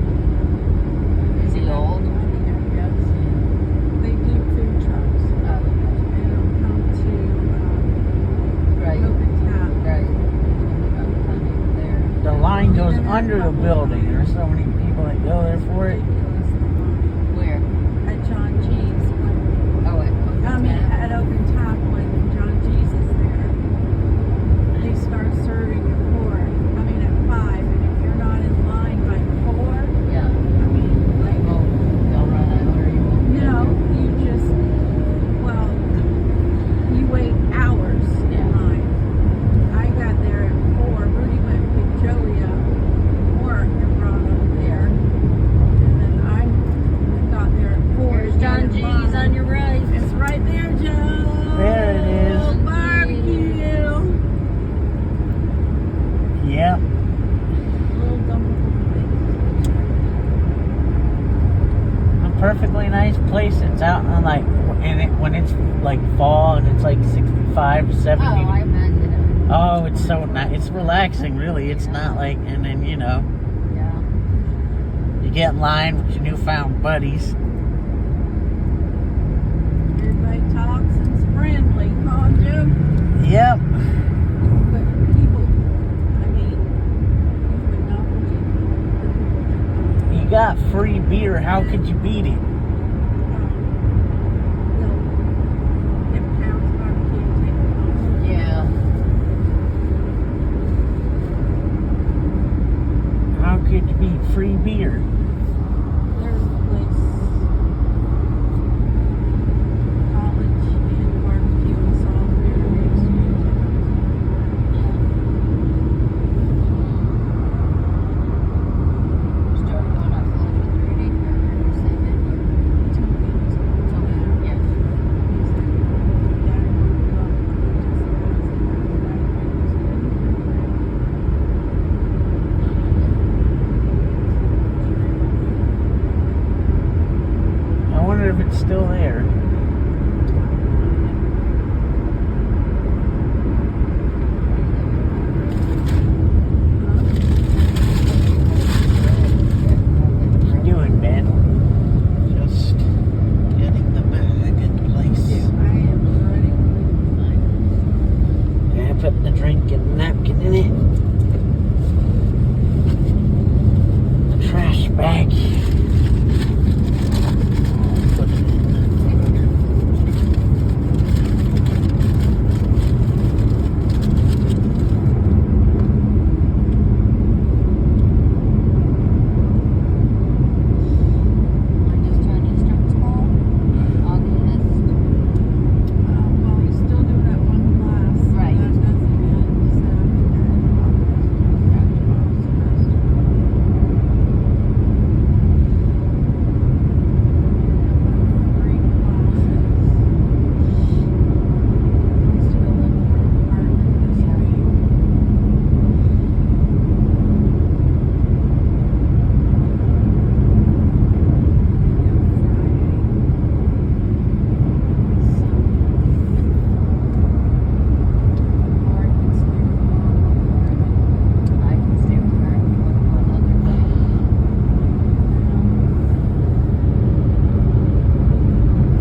Is he old? Yes. They do food trucks. Oh, okay. They don't come to Right. open tap. Right. There. The line goes under the building. There's so many people that go there for it. Where? At John G's. Oh, wait. I mean, at open tap when John G's is there. They start serving at 4. I mean, at 5. And if you're not in line by 4, Yeah. I mean, like, Oh, they'll run out or you won't. get no, there. you just, well, you wait hours in Yeah. line. I got there at 4. Rudy went and picked Joey up from work and brought him there. And then I got there at 4. Here's John G's on your right. It's right there, Joe. There it is. Barbecue. Yep. Little dumpable thing. A perfectly nice place. It's out on like, and when it's like fall and it's like 65, 70. Oh, I imagine it. Oh, it's so nice. It's relaxing, really. It's not like, and then, you know, Yeah. you get in line with your newfound buddies. Everybody talks and is friendly, huh, Joe? Yep. But people, I mean, you would not believe. You got free beer. How could you beat it? If Pound's barbecue, take it home. Yeah. How could you beat free beer? There's a place, college and barbecue and Salisbury next to each other. wonder if it's still there. What you doing, Ben? Just getting the bag in place. I am ready. Yeah, putting the drink and napkin in it. The trash bag. Put it in. When does Chinese start school? August. Well, he's still doing that one class. Right. That doesn't end, so three classes. I'm still looking for an apartment this week. I can stay with her one other day.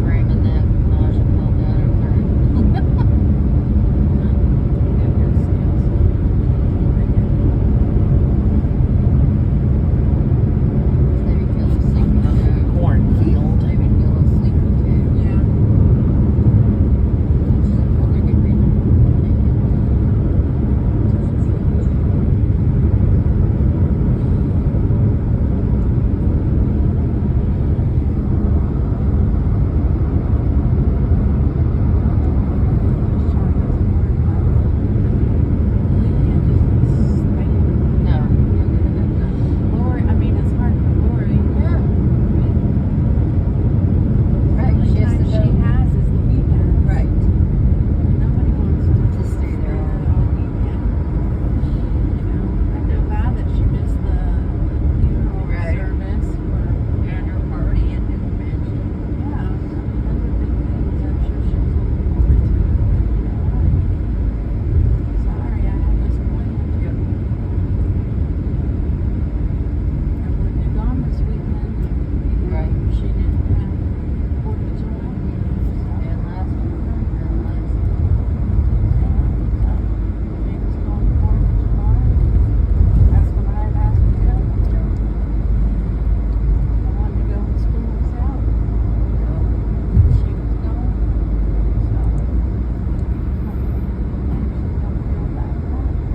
Cramming that nausea pill down her throat. Maybe feel sleepy too. Cornfield. Maybe feel sleepy too. Yeah. Which is another good reason to take it. No, you'll get it done. Lori, I mean, it's hard for Lori. Yeah. Right, The she has only to time she go. has is the weekend. Right. Nobody wants to To stay there all all weekend. You know, I feel bad that she missed the funeral Right. service for And her party at the mansion. yeah, I mean, those are big things. I'm sure she was looking forward to. Sorry, I had this plan. Yep. I wouldn't have gone this weekend. Right. She didn't have 4th of July. And last one. And last. Maybe it's going 4th of July. That's what I had asked to go. I wanted to go when school was out. She was gone. So, actually don't feel bad about it.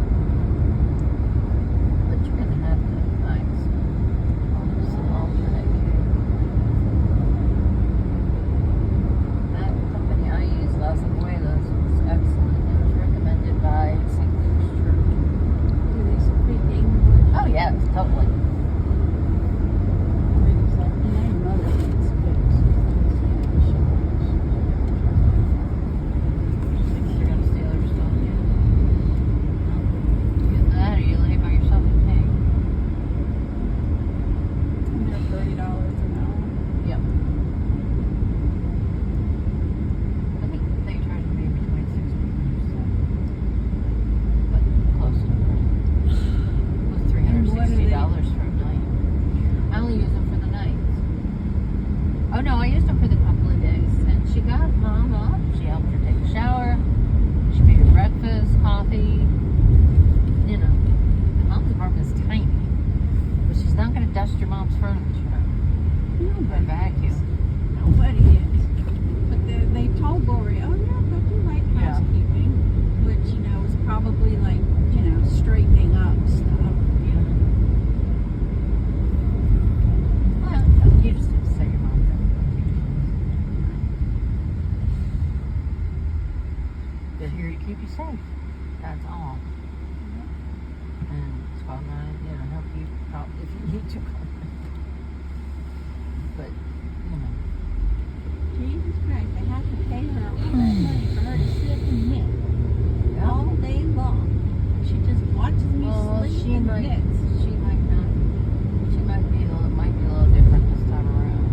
But you're gonna have to find some alternate care. That company I used, Las Abuelas, was excellent. It was recommended by St. Luke's Church. Do they speak English? Oh yes, totally. Because like my mother speaks Spanish. You're gonna steal her stuff, yeah. Either that or you lay by yourself and pay. And they're $30 an hour. Yep. I think they charge me between 60 and 70. But close to the It was $360 for a night. I only use them for the nights. Oh no, I used them for the couple of days. And she got Mom up. She helped her take a shower. She made her breakfast, coffee. You know, Mom's apartment is tiny. But she's not going to dust your mom's furniture up. Or vacuum. Nobody is. But they told Lori, oh yeah, but you like Yeah. housekeeping. Which, you know, is probably like, you know, straightening up stuff. Well, you just have to say your mom's They're here to keep you safe. That's all. And it's called help you if you need to. But, you know. Jesus Christ, I have to pay her all that money for her to sit and knit all day long. She just watches me Well, sleep she and might knits. be a little different this time around.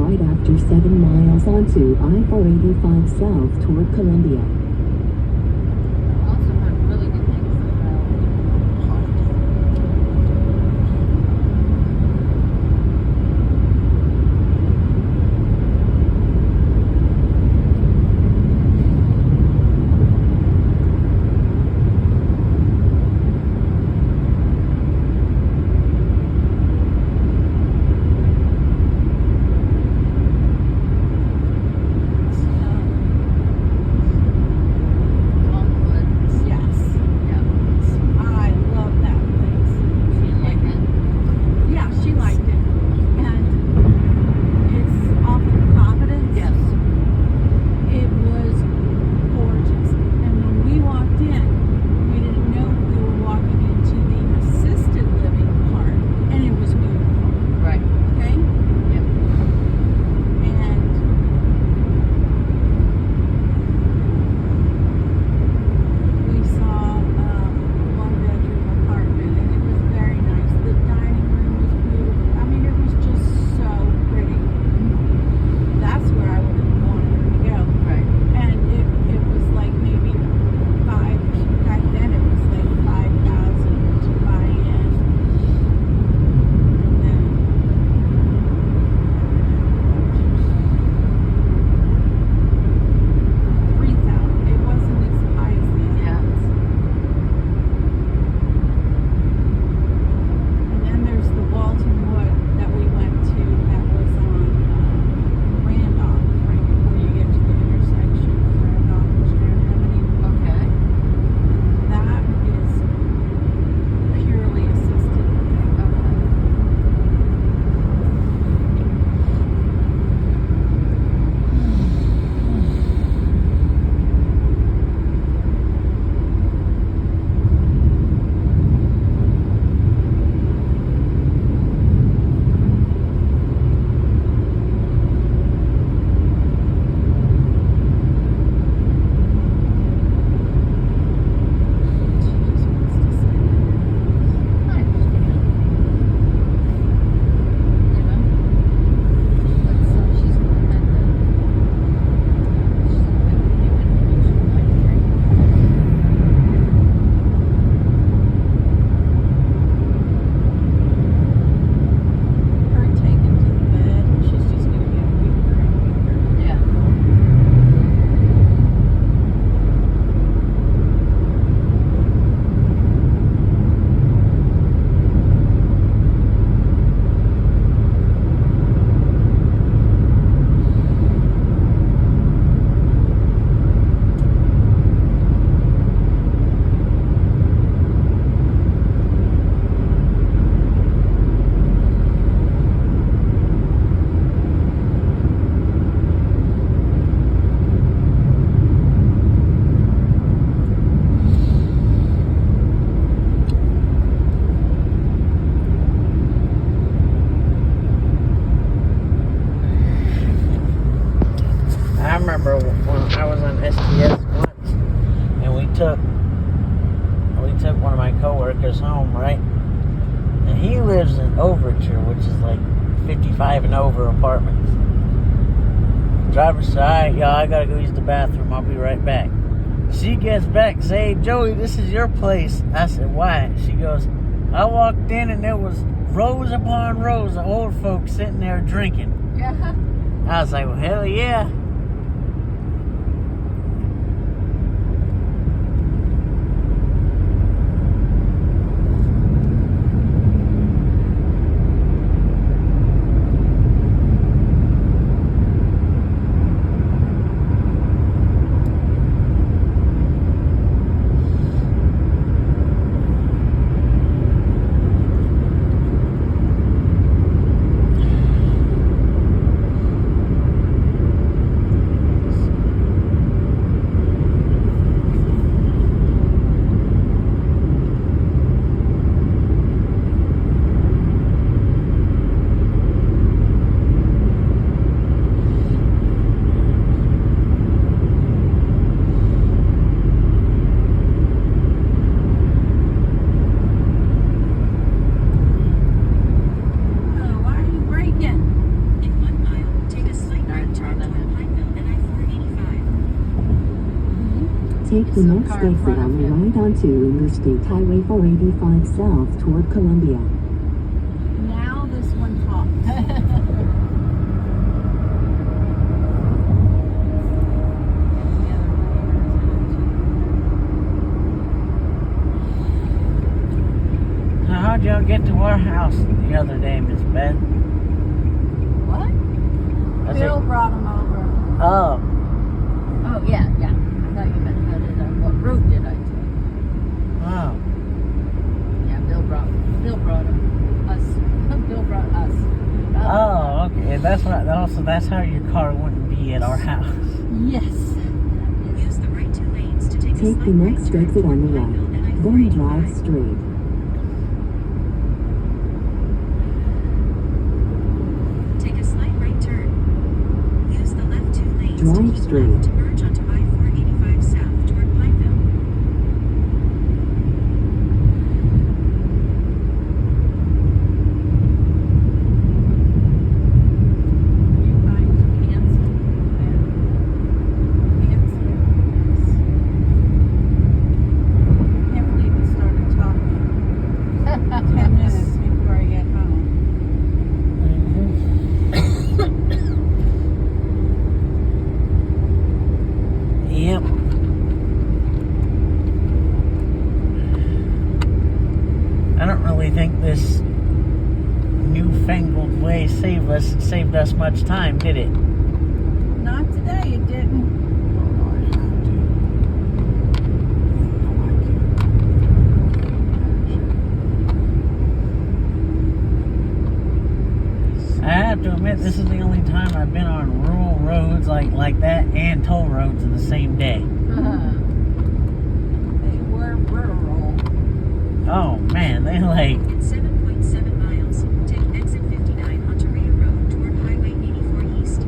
right after 7 miles onto I-485 south toward Columbia. Also heard really good things about. Longwood. Yes. Yeah. I love that place. She liked it. Yeah, she liked it. And it's off of Providence. Yes. It was gorgeous. And when we walked in, we didn't know we were walking into the assisted living part. And it was beautiful. Right. Okay? Yep. And we saw a one-bedroom apartment, and it was very nice. The dining room was beautiful. I mean, it was just so pretty. That's where I would have wanted her to go. Right. And it was like maybe back then it was like 5,000 to buy in. And then 3,000. It wasn't as high as these Yeah. ones. And then there's the Walton Wood that we went to that was on Randolph, right before you get to the intersection of Randolph and Sharon Remedy. Okay. That is purely assisted living. Okay. She just wants to stay there. I understand. You know? But so she's gonna have to. She's gonna have to give information like Her taken to the bed, she's just gonna get weaker and weaker. Yeah. I remember when I was on STS once, and we took one of my coworkers home, right? And he lives in Overture, which is like 55 and over apartments. Driver said, "Alright, y'all, I gotta go use the bathroom. I'll be right back." She gets back and says, "Hey, Joey, this is your place." I said, "Why?" She goes, "I walked in and there was rows upon rows of old folks sitting there drinking." Yeah. I was like, "Well, hell yeah." Take the Some next car in exit front on of the him. right onto Interstate Highway 485 south toward Columbia. Now this one talks. So how'd y'all get to our house the other day, Miss Beth? What? I Bill said, brought him over. oh, Oh, yeah. I thought you meant what route did I take? wow. Yeah, Bill brought us. Bill brought us. Oh, okay. That's right. Also, that's how your car wouldn't be at our house. Yes. Use the right two lanes to take a Take slight the right next turn exit on the toward right, Pineville and then I-485. drive straight. Take a slight right turn. Use the left two lanes Drive to keep straight. left to merge onto I-485 south toward Pineville. You find Hanson. Hanson. Can't believe we started talking 10 minutes before I get home. Yep. I don't really think this newfangled way saved us much time, did it? Not today, it didn't. I have to admit, this is the only time I've been on rural roads like that and toll roads in the same day. They were rural. Oh man, they like In 7.7 miles, take exit 59 onto Rio Road toward Highway 84 East.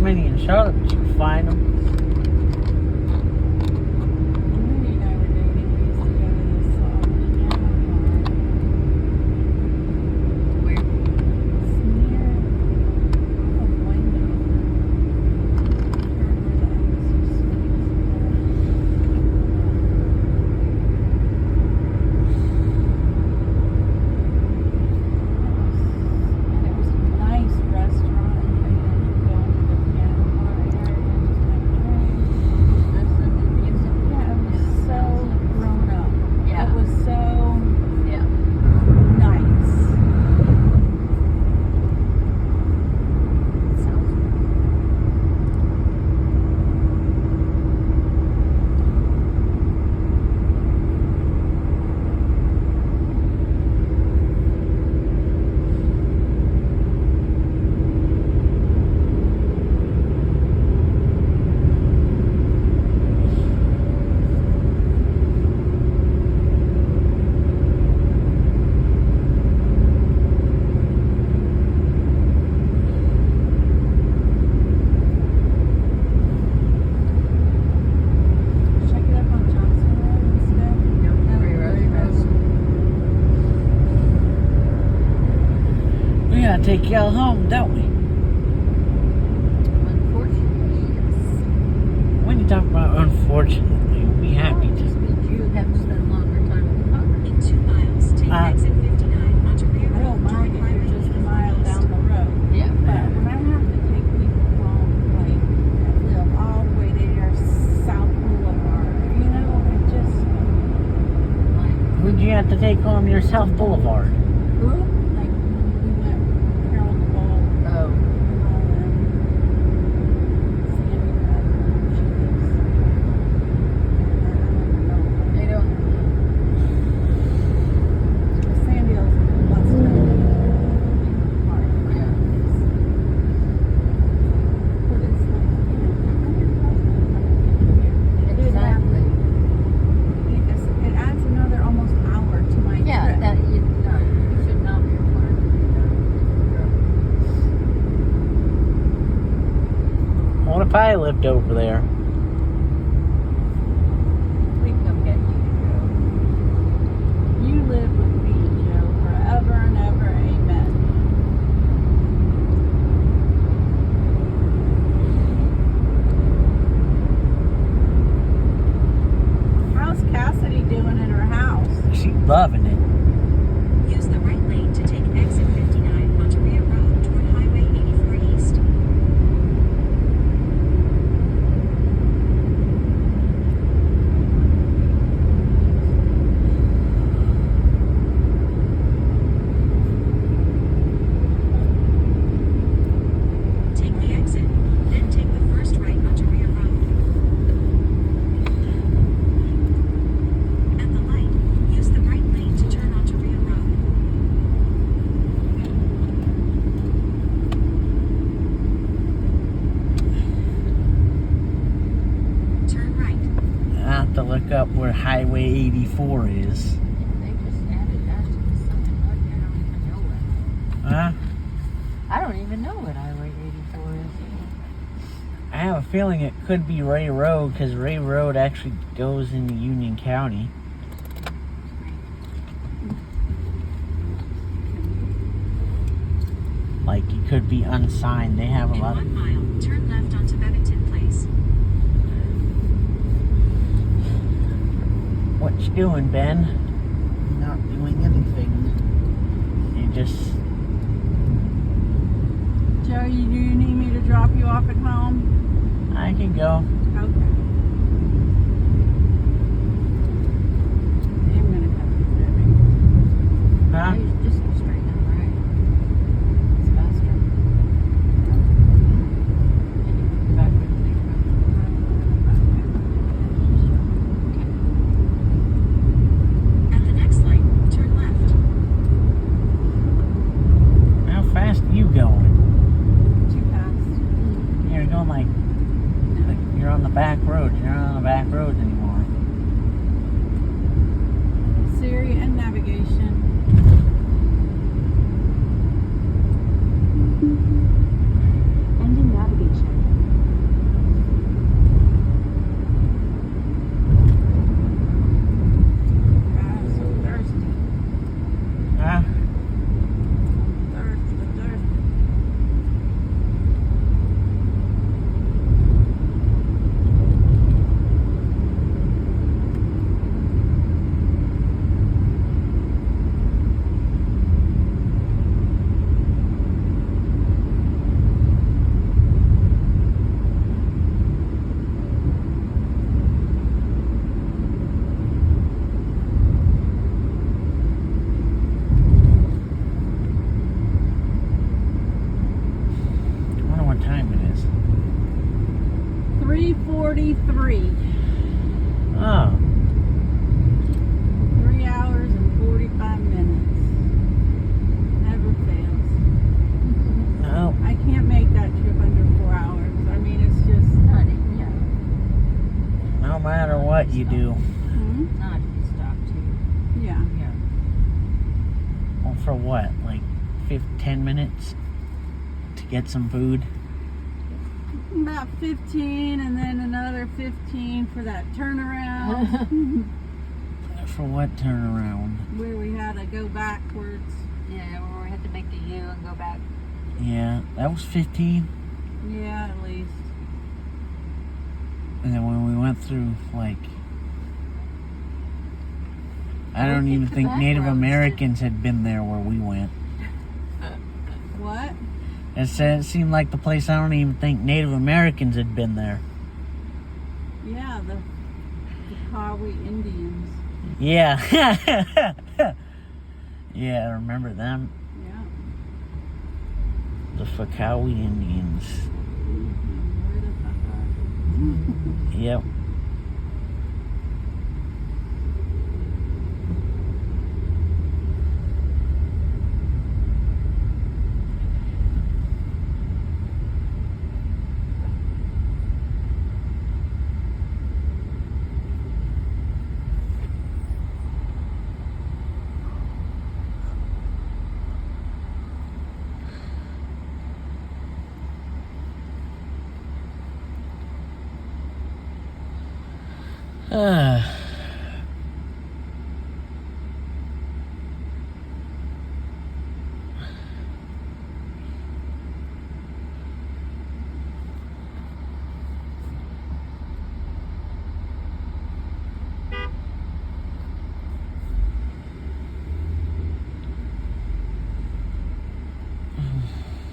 many in Charlotte, but you can find them. Rudy and I were dating. We used to go to this Indiana farm. Where? It's near Wendover. And it was a nice restaurant. And we would go into the piano bar area and just have a drink. Yeah, it was so grown up. Yeah. It was so Yeah. nice. Sounds Check it up on Johnson Road instead. Ray Road. We gotta take y'all home, don't we? Unfortunately, yes. When you talk about unfortunately, we'll be happy It just to. means you have to spend longer time in the car. In 2 miles, take exit 59 onto Rear I don't Road toward mind if Highway you're just a mile 84 down East. the road. Yeah. But when I have to take people home, like, that live all the way there, South Boulevard, you know, it just, Who'd you have to take home your South Boulevard? who? Like, we went Harold the Bowl, Oh. Sandy Beth, she lives. They don't. Sandy wants to park. Yeah. But it's like, you know, 100,000 Exactly. It adds another almost hour to my Yeah, trip. that you should not be required to do What if I lived over there? that. We can come get you. You live with me, Joe, forever and ever. Amen. How's Cassidy doing in her house? She's loving it. Use the right lane to take exit 59 onto Rear Road toward Highway 84 East. Take the exit, then take the first right onto Rear Road. At the light, use the right lane to turn onto Rear Road. Turn right. I have to look up where Highway 84 is. They just added that to the sign. Look, I don't even know it. Huh? I don't even know what Highway 84 is. I have a feeling it could be Ray Road because Ray Road actually goes into Union County. Like it could be unsigned. They have a In lot 1 of. mile, turn left onto Bevington Place. What you doing, Ben? Not doing anything. You just. Joe, do you need me to drop you off at home? I can go. Okay. I'm gonna have to do Huh? You just go straight down, right? It's faster. And you come back with the big road. At the next light, turn left. How fast are you going? Too fast. You're going like you're on the back road. You're not on the back roads anymore. Siri and navigation. Ending navigation. time it is. 3:43. Oh, 3 hours and 45 minutes. Never fails. no. I can't make that trip under 4 hours. I mean, it's just. Not even, yeah. No matter what you do. Not if you stop too. Yeah. Yeah. Well, for what? Like 10 minutes to get some food? About 15, and then another 15 for that turnaround. For what turnaround? Where we had to go backwards. Yeah, where we had to make the U and go back. Yeah, that was 15. Yeah, at least. And then when we went through, like, I don't even the think back Native roads. Americans had been there where we went. What? It seemed like the place I don't even think Native Americans had been there. Yeah, the Kawi Indians. Yeah. Yeah, I remember them. Yeah. The Fakawi Indians. Where the fuck are Yep.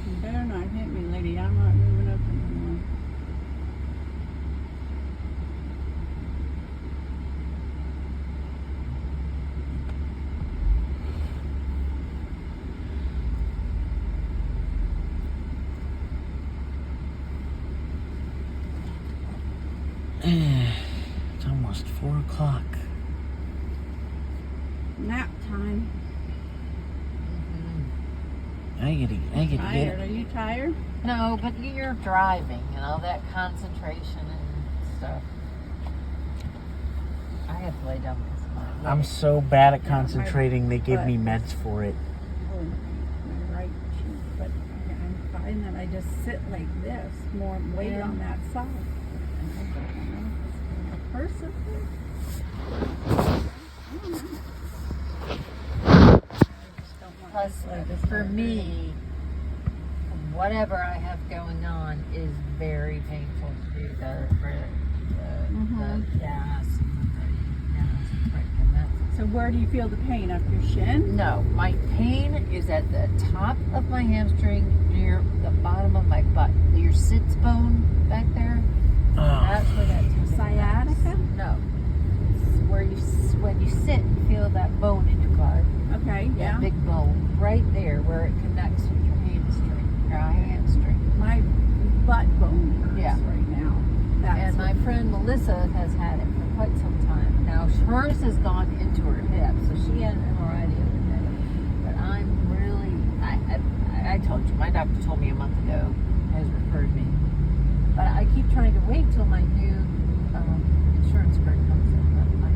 You better not hit me, lady. I'm not moving up anymore. It's almost 4 o'clock. Nap time. I get to Tired? get. Are you tired? No, but you're driving, you know, that concentration and stuff. I have to lay down because of my I'm leg. so bad at Yeah, concentrating. They give me my- meds for it. Oh, my right cheek. But I'm finding that I just sit like this, more weight Yeah. on that side. And I don't know if it's a person thing. I don't know. I just don't want Plus, this leg to for start me, whatever I have going on is very painful to do the gas and So where do you feel the pain? Up your shin? no, my pain is at the top of my hamstring near the bottom of my butt. Your sits bone back there. Oh, That's where that Sciatica? No. It's where when you sit, you feel that bone in your butt. Okay, That yeah. big bone right there where it connects with your hamstring, your hamstring. My butt bone hurts Yeah. right now. That's And my friend Melissa has had it for quite some time. Now hers has gone into her hip, so she had an MRI the other day. But I'm really, I told you, my doctor told me a month ago, has referred me. But I keep trying to wait till my new insurance card comes in. But I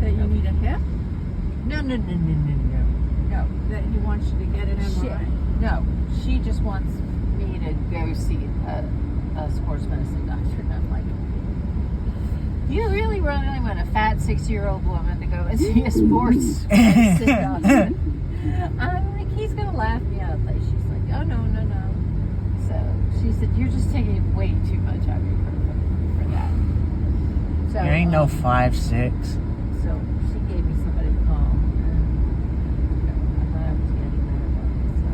that you need a hip? No. That he wants you to get an She, MRI? no, she just wants me to go see a sports medicine doctor. And I'm like, you really want a fat 60-year-old woman to go and see a sports medicine doctor? I'm like, he's going to laugh me out of place. She's like, oh, no. So she said, you're just taking way too much ibuprofen for that. So, you ain't no 5'6". So she gave me somebody to call. And I thought I was getting better. So.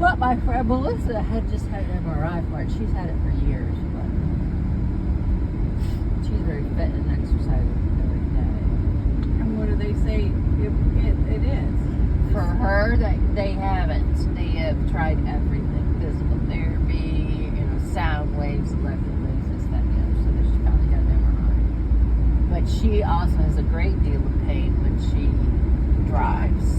But my friend Melissa had just had an MRI for it. She's had it for years. But she's very fit and exercises every day. And what do they say it is? For her, they haven't. They have tried everything. Physical therapy. she also has a great deal of pain when she drives.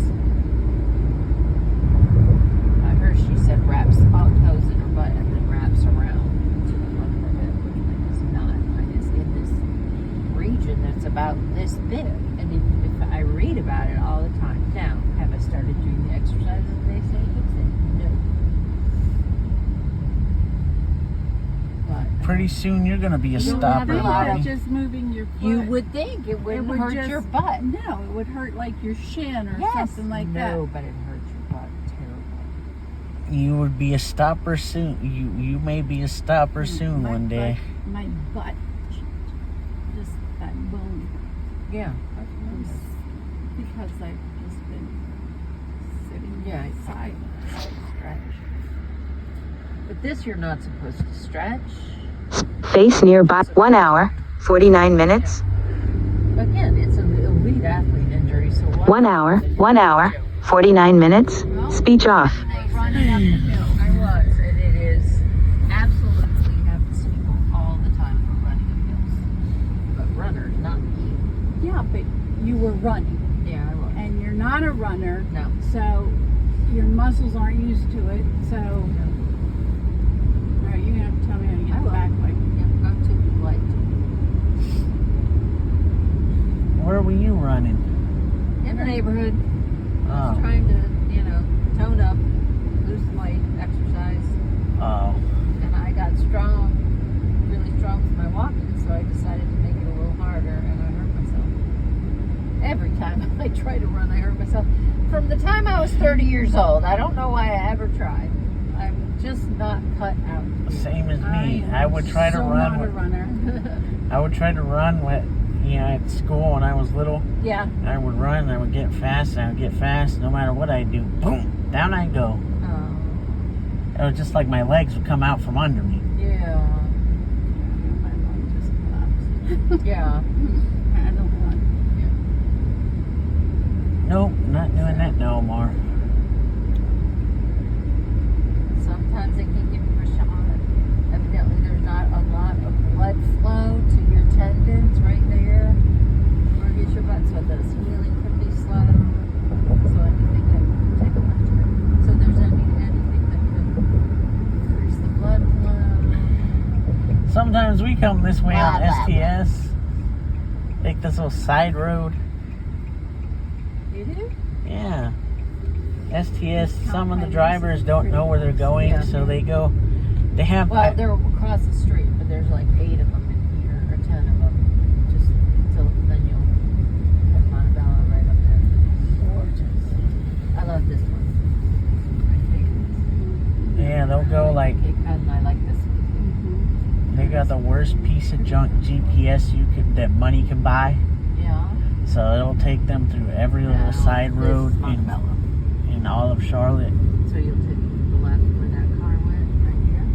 I heard she said wraps toes in her butt and then wraps around to the front of her hip, which is not. I just in this region that's about this big. And if I read about it all the time. Now, have I started doing the exercises they say? No. But Pretty soon you're gonna be a You don't I have stopper, think a lot that's Bobby. just moving your foot. you would think it wouldn't would hurt just- your butt. No, it would hurt like your shin or Yes. something like that. No, but it hurts your butt terribly. You would be a stopper soon. You may be a stopper soon My one day. butt- my butt, just that bone, Yeah. because I've just been sitting Yeah, outside. Stretch. But this you're not supposed to stretch. Face nearby. 1 hour, 49 minutes. Again, it's an elite athlete injury, so 1 hour, 1 hour, 49 minutes. Speech off. Running up the hill. I was, and it is absolutely you have to see people all the time for running up hills. But runners, not you. Yeah, but you were running, Yeah, I was. and you're not a runner, No. so your muscles aren't used to it. So, all right, you're gonna have to tell me how to I get will. the back way. Yeah, go to light. Where were you running? In the neighborhood. I was Oh. trying to, tone up, lose some weight, exercise. Oh. And I got strong, really strong with my walking, so I decided to make it a little harder, and I hurt myself. Every time I try to run, I hurt myself. From the time I was 30 years old, I don't know why I ever tried. I'm just not cut out. to do it. Same as me. am I would try to so run not a with, runner. I would try to run with, at school when I was little. Yeah. I would run and I would get fast and I would get fast no matter what I do. Boom! Down I go. Oh, It was just like my legs would come out from under me. yeah. My mom just collapsed. Yeah. I don't run. Nope, not doing that no more. Sometimes they can give you a shot. Evidently, there's not a lot of blood flow to your tendons right there where it gets your butt, so the healing can be slow. So anything that would take a lot of time. So there's anything that could increase the blood flow. Sometimes we come this way on Blah, blah, blah. STS. Take this little side road. You do? Yeah. STS, some of the drivers don't know where they're going, Yeah. so they go. They have. Well, they're across the street, but there's like 8 of them in here, or 10 of them. Just until then you'll have Montebello right up there. Gorgeous. I love this one. My favorite. Yeah, they'll go like. And I like this one. They got the worst piece of junk GPS that money can buy. Yeah. So it'll take them through every little Now, side this road Montebello. in all of Charlotte. So you'll take the left where that car went, right here.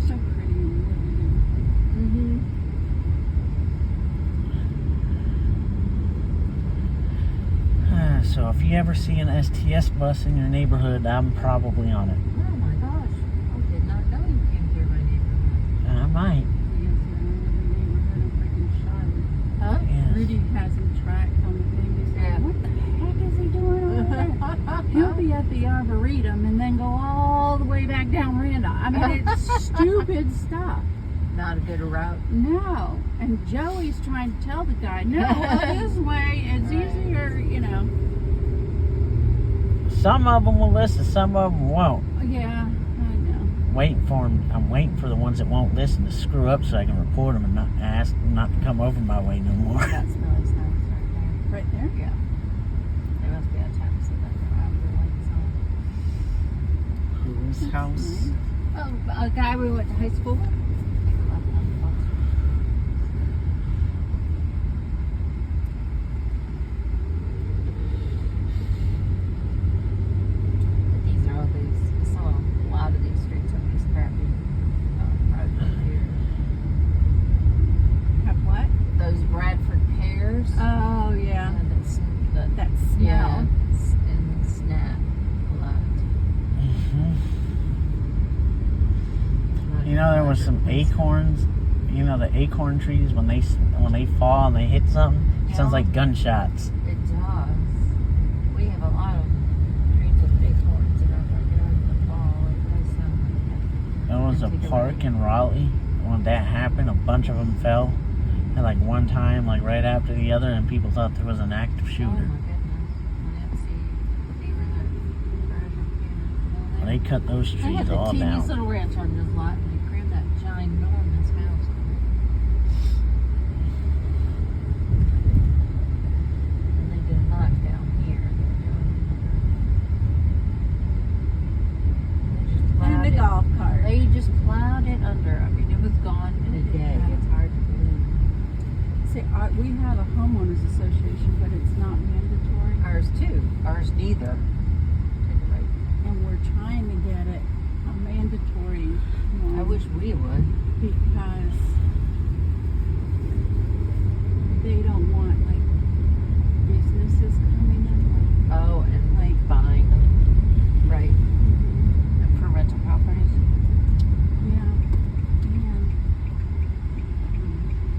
So pretty and woody. So if you ever see an STS bus in your neighborhood, I'm probably on it. Oh my gosh. I did not know you came through my neighborhood. I might. Huh? Yeah. Rudy has him tracked on the thing. He's Yeah. like, what the heck is he doing over there? He'll be at the Arboretum and then go all the way back down Randolph. I mean, it's stupid stuff. Not a good route. No. And Joey's trying to tell the guy, no, this way, it's easier, Some of them will listen, some of them won't. Yeah, I know. Waiting for them. I'm waiting for the ones that won't listen to screw up so I can report them and not ask them not to come over my way no more. That's Millie's house right Right there? there. Yeah. They must be out of time, so that they're out of the lights on. Whose house? Oh, a guy we went to high school with. But these are all these, a lot of these streets are these crappy Bradford pears. Have what? Those Bradford pears. Oh, yeah. And it's the there was some acorns. You know the acorn trees when they fall and they hit something. It sounds like gunshots. It does. We have a lot of trees with acorns in our backyard in the fall. It does sound like that. There was a park in Raleigh. When that happened, a bunch of them fell. And like one time, like right after the other, and people thought there was an active Oh shooter. my goodness. They cut those I trees had the all teeniest down. little ranch on this lot, and they crammed that ginormous house on it. And they did not down here. They just And plowed the it. golf cart. They just plowed it under. I mean, it was gone in a day. Yeah. It's hard to believe. See, we have a homeowners association, but it's not mandatory. Ours too. Ours neither. And we're trying to get it a mandatory one. I wish we would. Because they don't want like businesses coming in Oh, and like buying them. Right. And for rental properties. yeah. And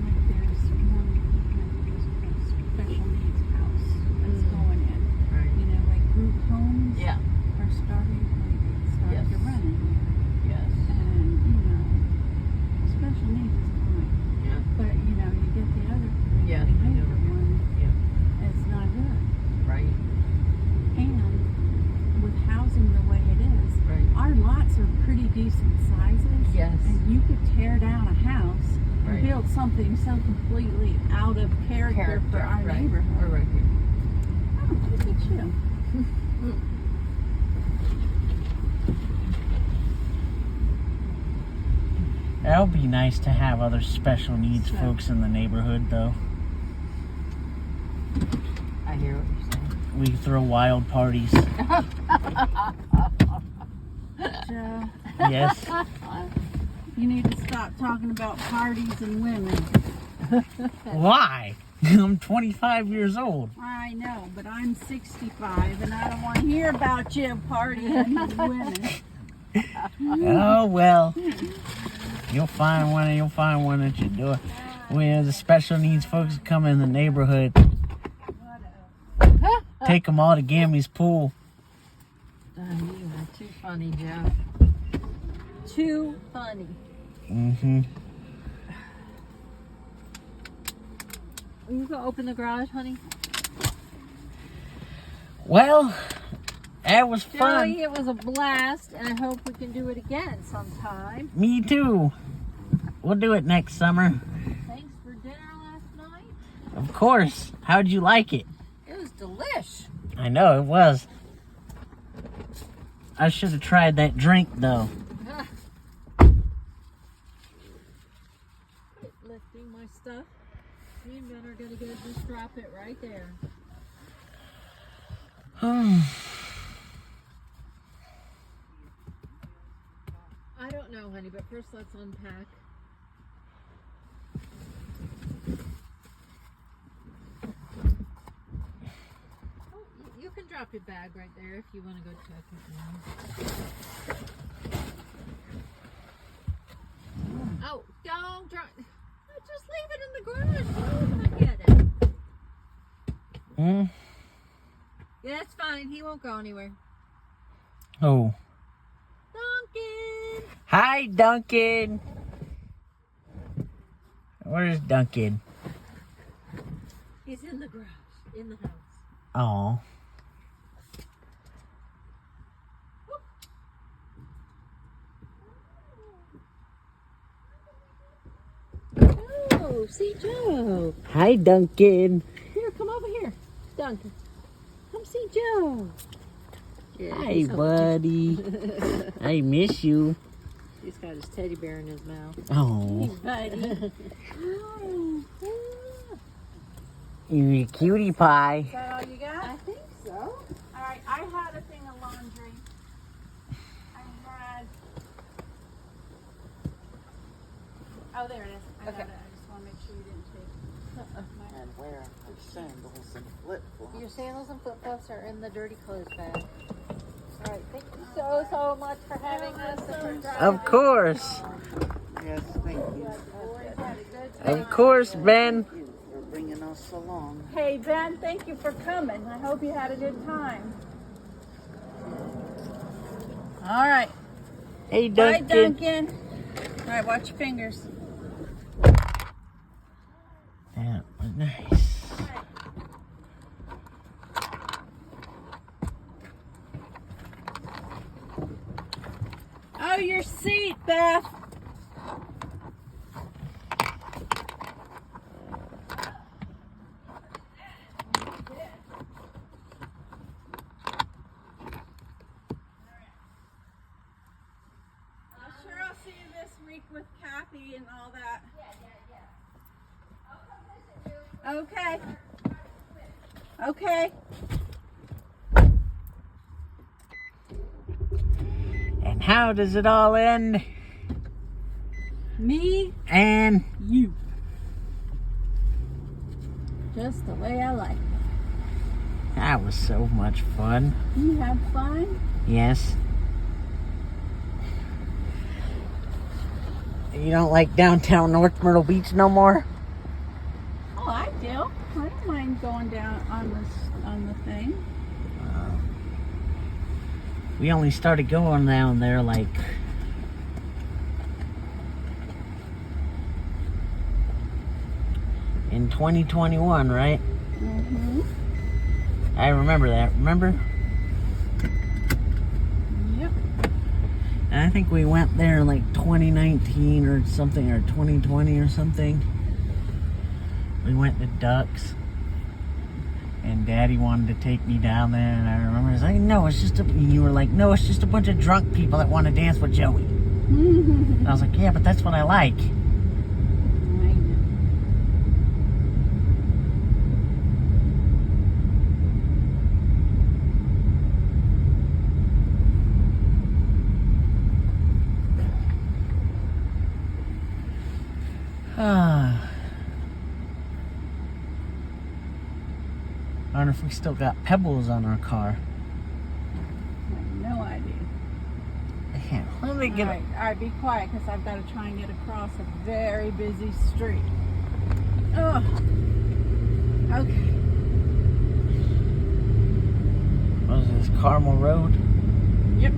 like there's one like special needs house that's going in. Right. You know, like group homes Yeah. are starting Yes. to run in here. Yes. And you know, special needs is fine. Yeah. But you know, you get the other three. Yeah, the I know. major one. Yeah. It's not good. Right. And with housing the way it is, Right. our lots are pretty decent sizes. Yes. And you could tear down a house and Right. build something so completely out of character for our right. neighborhood. We're right here. Oh, look at you. That would be nice to have other special needs Sure. folks in the neighborhood, though. I hear what you're saying. We throw wild parties. Joe, Yes. you need to stop talking about parties and women. Why? I'm 25 years old. I know, but I'm 65 and I don't want to hear about you partying and women. Oh well. You'll find one at your door. We have the special needs folks come in the neighborhood. Take them all to Gammy's pool. You are too funny, Joe. Too funny. Mm-hmm. You go open the garage, honey? Well, that was fun. Joey, it was a blast, and I hope we can do it again sometime. Me too. We'll do it next summer. Thanks for dinner last night. Of course. How'd you like it? It was delish. I know it was. I should have tried that drink though. Quit lifting my stuff. Me and Ben are gonna go just drop it right there. I don't know, honey, but first let's unpack. Oh, you can drop your bag right there if you want to go check it now. Oh, don't drop. Just leave it in the garage. Don't get it. Hmm? Yeah, it's fine. He won't go anywhere. Oh. Duncan! Hi, Duncan. Where's Duncan? He's in the garage, in the house. Oh. Oh, see Joe. Hi, Duncan. Here, come over here. Duncan. Come see Joe. Yeah, Hi, he's home. buddy. I miss you. He's got his teddy bear in his mouth. Oh. Buddy. You cutie pie. Is that all you got? I think so. Alright, I had a thing of laundry. I had... Oh, there it is. I got it. I just want to make sure you didn't take And wearing her sandals and flip-flops. Your sandals and flip-flops are in the dirty clothes bag. All right, thank you so much for having us. And for driving Of course. Yes, thank you. Of course, Ben. Thank you for bringing us along. Hey, Ben, thank you for coming. I hope you had a good time. All right. Hey, Bye, Duncan. Duncan. All right, watch your fingers. That was nice. Oh, your seat, Beth. Sure, I'll see you this week with Kathy and all that. I'll come visit you. Okay. Okay. And how does it all end? Me, And you. Just the way I like it. that was so much fun. You had fun? Yes. You don't like downtown North Myrtle Beach no more? Oh, I do. I don't mind going down on the thing. We only started going down there like in 2021, right? Mm-hmm. I remember that. Remember? Yep. And I think we went there in like 2019 or something, or 2020 or something. We went to Ducks. And Daddy wanted to take me down there, and I remember I was like, no, it's just and you were like, no, it's just a bunch of drunk people that want to dance with Joey. And I was like, yeah, but that's what I like. I wonder if we still got pebbles on our car. I have no idea. Yeah, let me get All right, be quiet because I've got to try and get across a very busy street. Oh, okay. What is this, Carmel Road? Yep.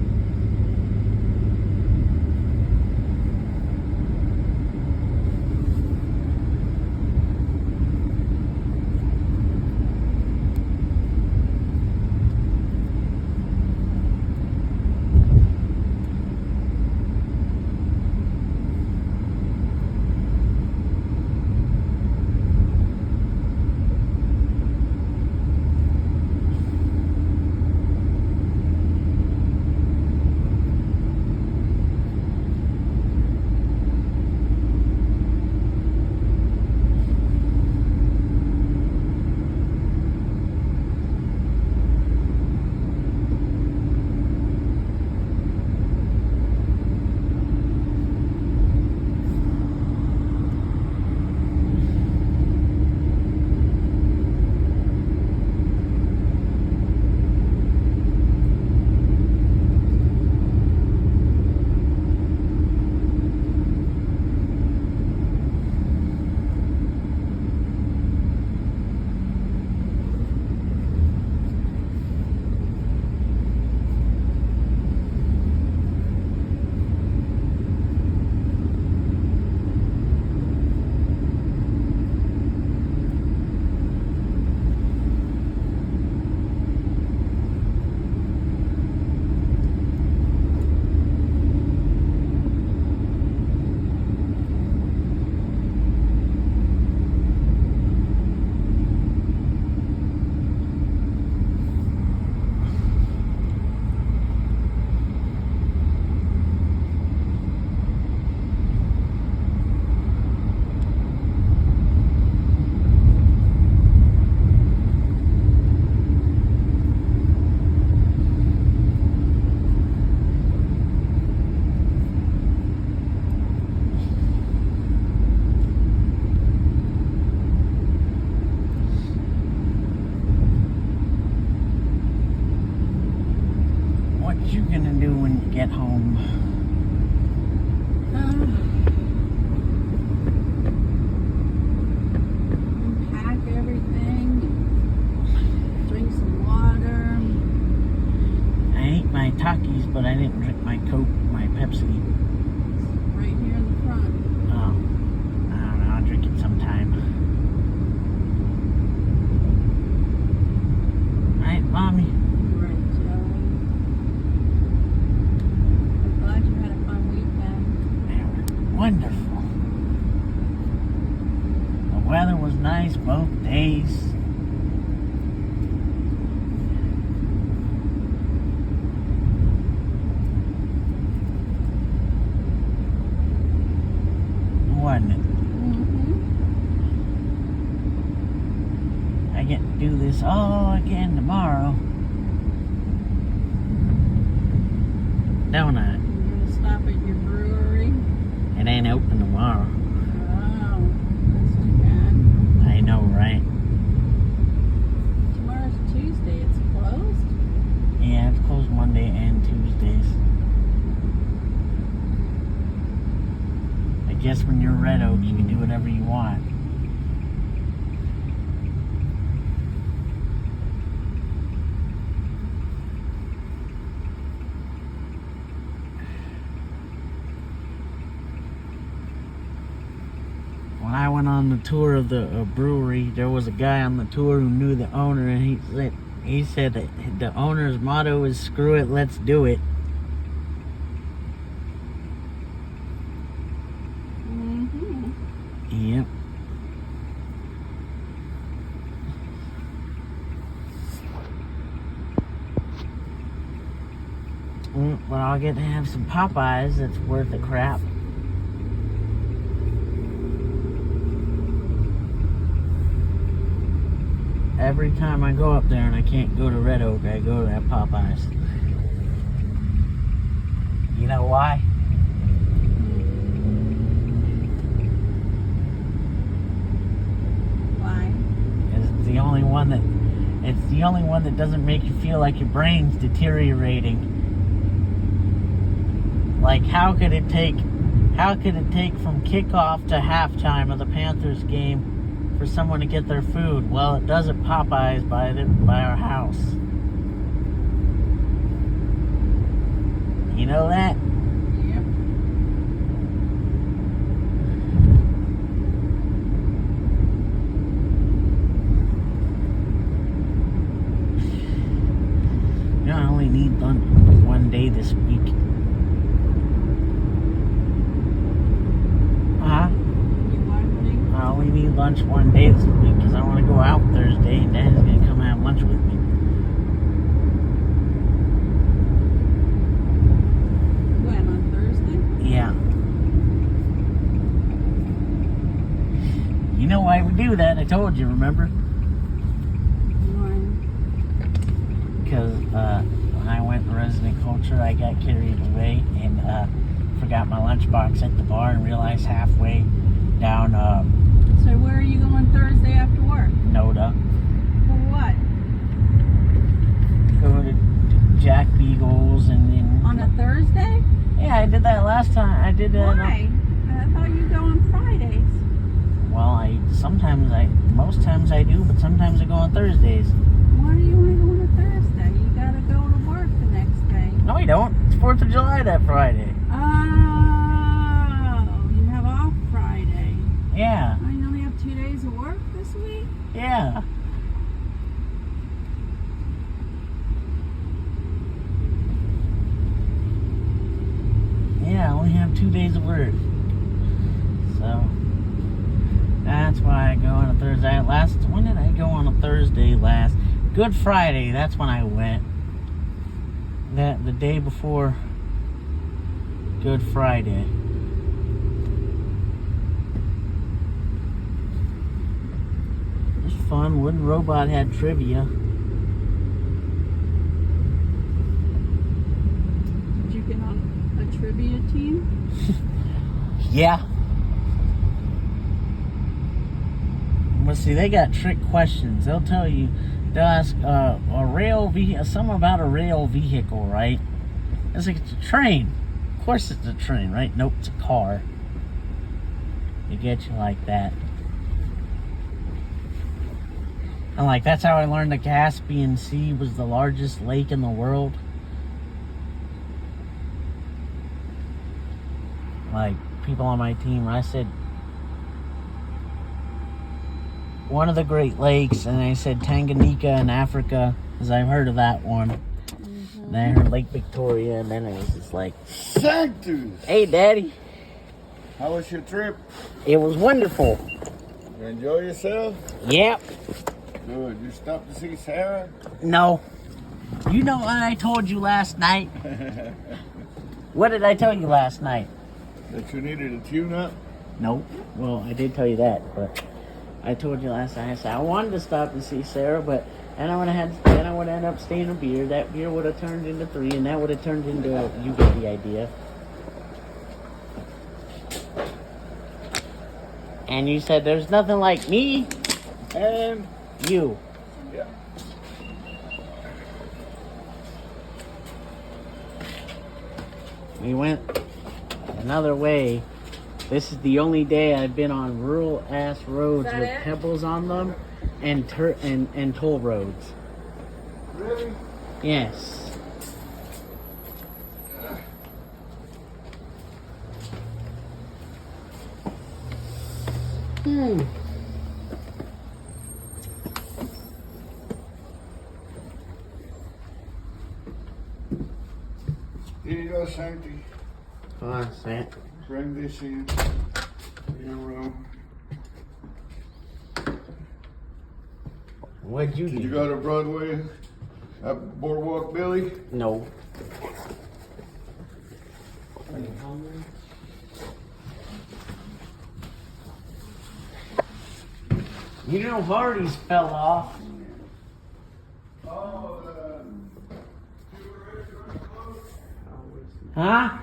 Weather was nice both days. Wasn't it? I get to do this all again tomorrow. Don't I? You're gonna stop at your brewery? It ain't open tomorrow. Oh, that's too bad. I know, right? Tomorrow's Tuesday. It's closed? Yeah, it's closed Monday and Tuesdays. I guess when you're Red Oak, you can do whatever you want. When I went on the tour of the brewery, there was a guy on the tour who knew the owner, and he said that the owner's motto is "Screw it, let's do it." Yep. But I'll get to have some Popeyes. That's worth the crap. Every time I go up there and I can't go to Red Oak, I go to that Popeyes. You know why? Why? It's the only one that doesn't make you feel like your brain's deteriorating. Like how could it take from kickoff to halftime of the Panthers game for someone to get their food? Well, it does at Popeyes by our house. You know that? Yep. You know, I only need lunch one day this week. I only need lunch one day this week because I want to go out Thursday and Dad's going to come have lunch with me. When, on Thursday? Yeah. You know why we do that? I told you, remember? Why? Because when I went to resident culture, I got carried away and forgot my lunchbox at the bar and realized halfway down So where are you going Thursday after work? Noda. For what? Go to Jack Beagles and then... On a Thursday? Yeah, I did that last time. I did that. Why? I thought you go on Fridays. Well, most times I do, but sometimes I go on Thursdays. Why do you want to go on a Thursday? You gotta go to work the next day. No, I don't. It's 4th of July that Friday. Oh, you have off Friday. Yeah. Oh, you only have 2 days of work this week? Yeah. Yeah, I only have 2 days of work. So, that's why I go on a Thursday. When did I go on a Thursday last? Good Friday, that's when I went. The day before Good Friday. It was fun. Wooden Robot had trivia. Did you get on a trivia team? Yeah. Well, see, they got trick questions. They'll tell you, they'll ask something about a rail vehicle, right? It's like, it's a train. Of course it's a train, right? Nope, it's a car. They get you like that. And like, that's how I learned the Caspian Sea was the largest lake in the world. Like, people on my team, I said one of the Great Lakes, and I said Tanganyika in Africa, because I've heard of that one. And then I heard Lake Victoria, and then it was just like, Sanctus! hey, Daddy. How was your trip? It was wonderful. You enjoy yourself? Yep. Good. You stopped to see Sarah? No. You know what I told you last night? What did I tell you last night? That you needed a tune-up? Nope. Well, I did tell you that, but I told you last night. I said I wanted to stop and see Sarah, but and I would end up staying a beer. That beer would have turned into 3, and that would have turned into you get the idea. And you said there's nothing like me And you. yeah. We went another way. This is the only day I've been on rural ass roads with pebbles on them and toll roads. Really? Yes. Here you go, Sancty. Come on, Sant. Bring this in your room. What'd you Did do? you go to Broadway? Boardwalk Billy? No. Are you hungry? You know Hardy's fell off. Oh, Huh?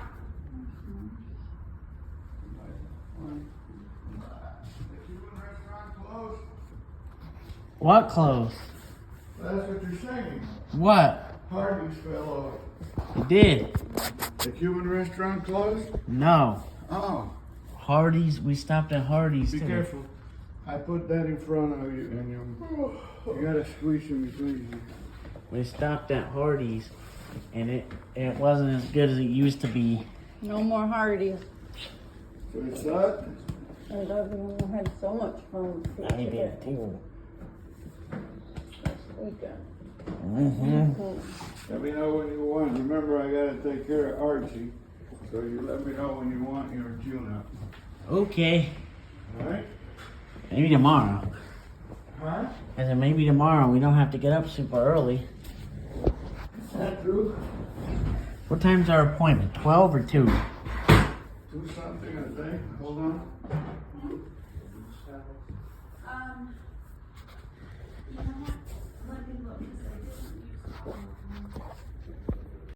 What clothes? that's what you're saying. What? Hardy's fell off. You did? The Cuban restaurant closed? No. Oh, Hardy's. We stopped at Hardy's be today. careful. I put that in front of you, and you gotta squeeze in between you. We stopped at Hardy's, and it wasn't as good as it used to be. No more Hardee's. So it's that? I had so much fun I did too. this weekend. Mm-hmm. Let me know when you want. Remember, I gotta take care of Archie. So you let me know when you want your tune-up. Okay. Alright? Maybe tomorrow. Huh? I said maybe tomorrow. We don't have to get up super early. Is that true? What time's our appointment? 12 or 2? 2 something, I think. Hold on.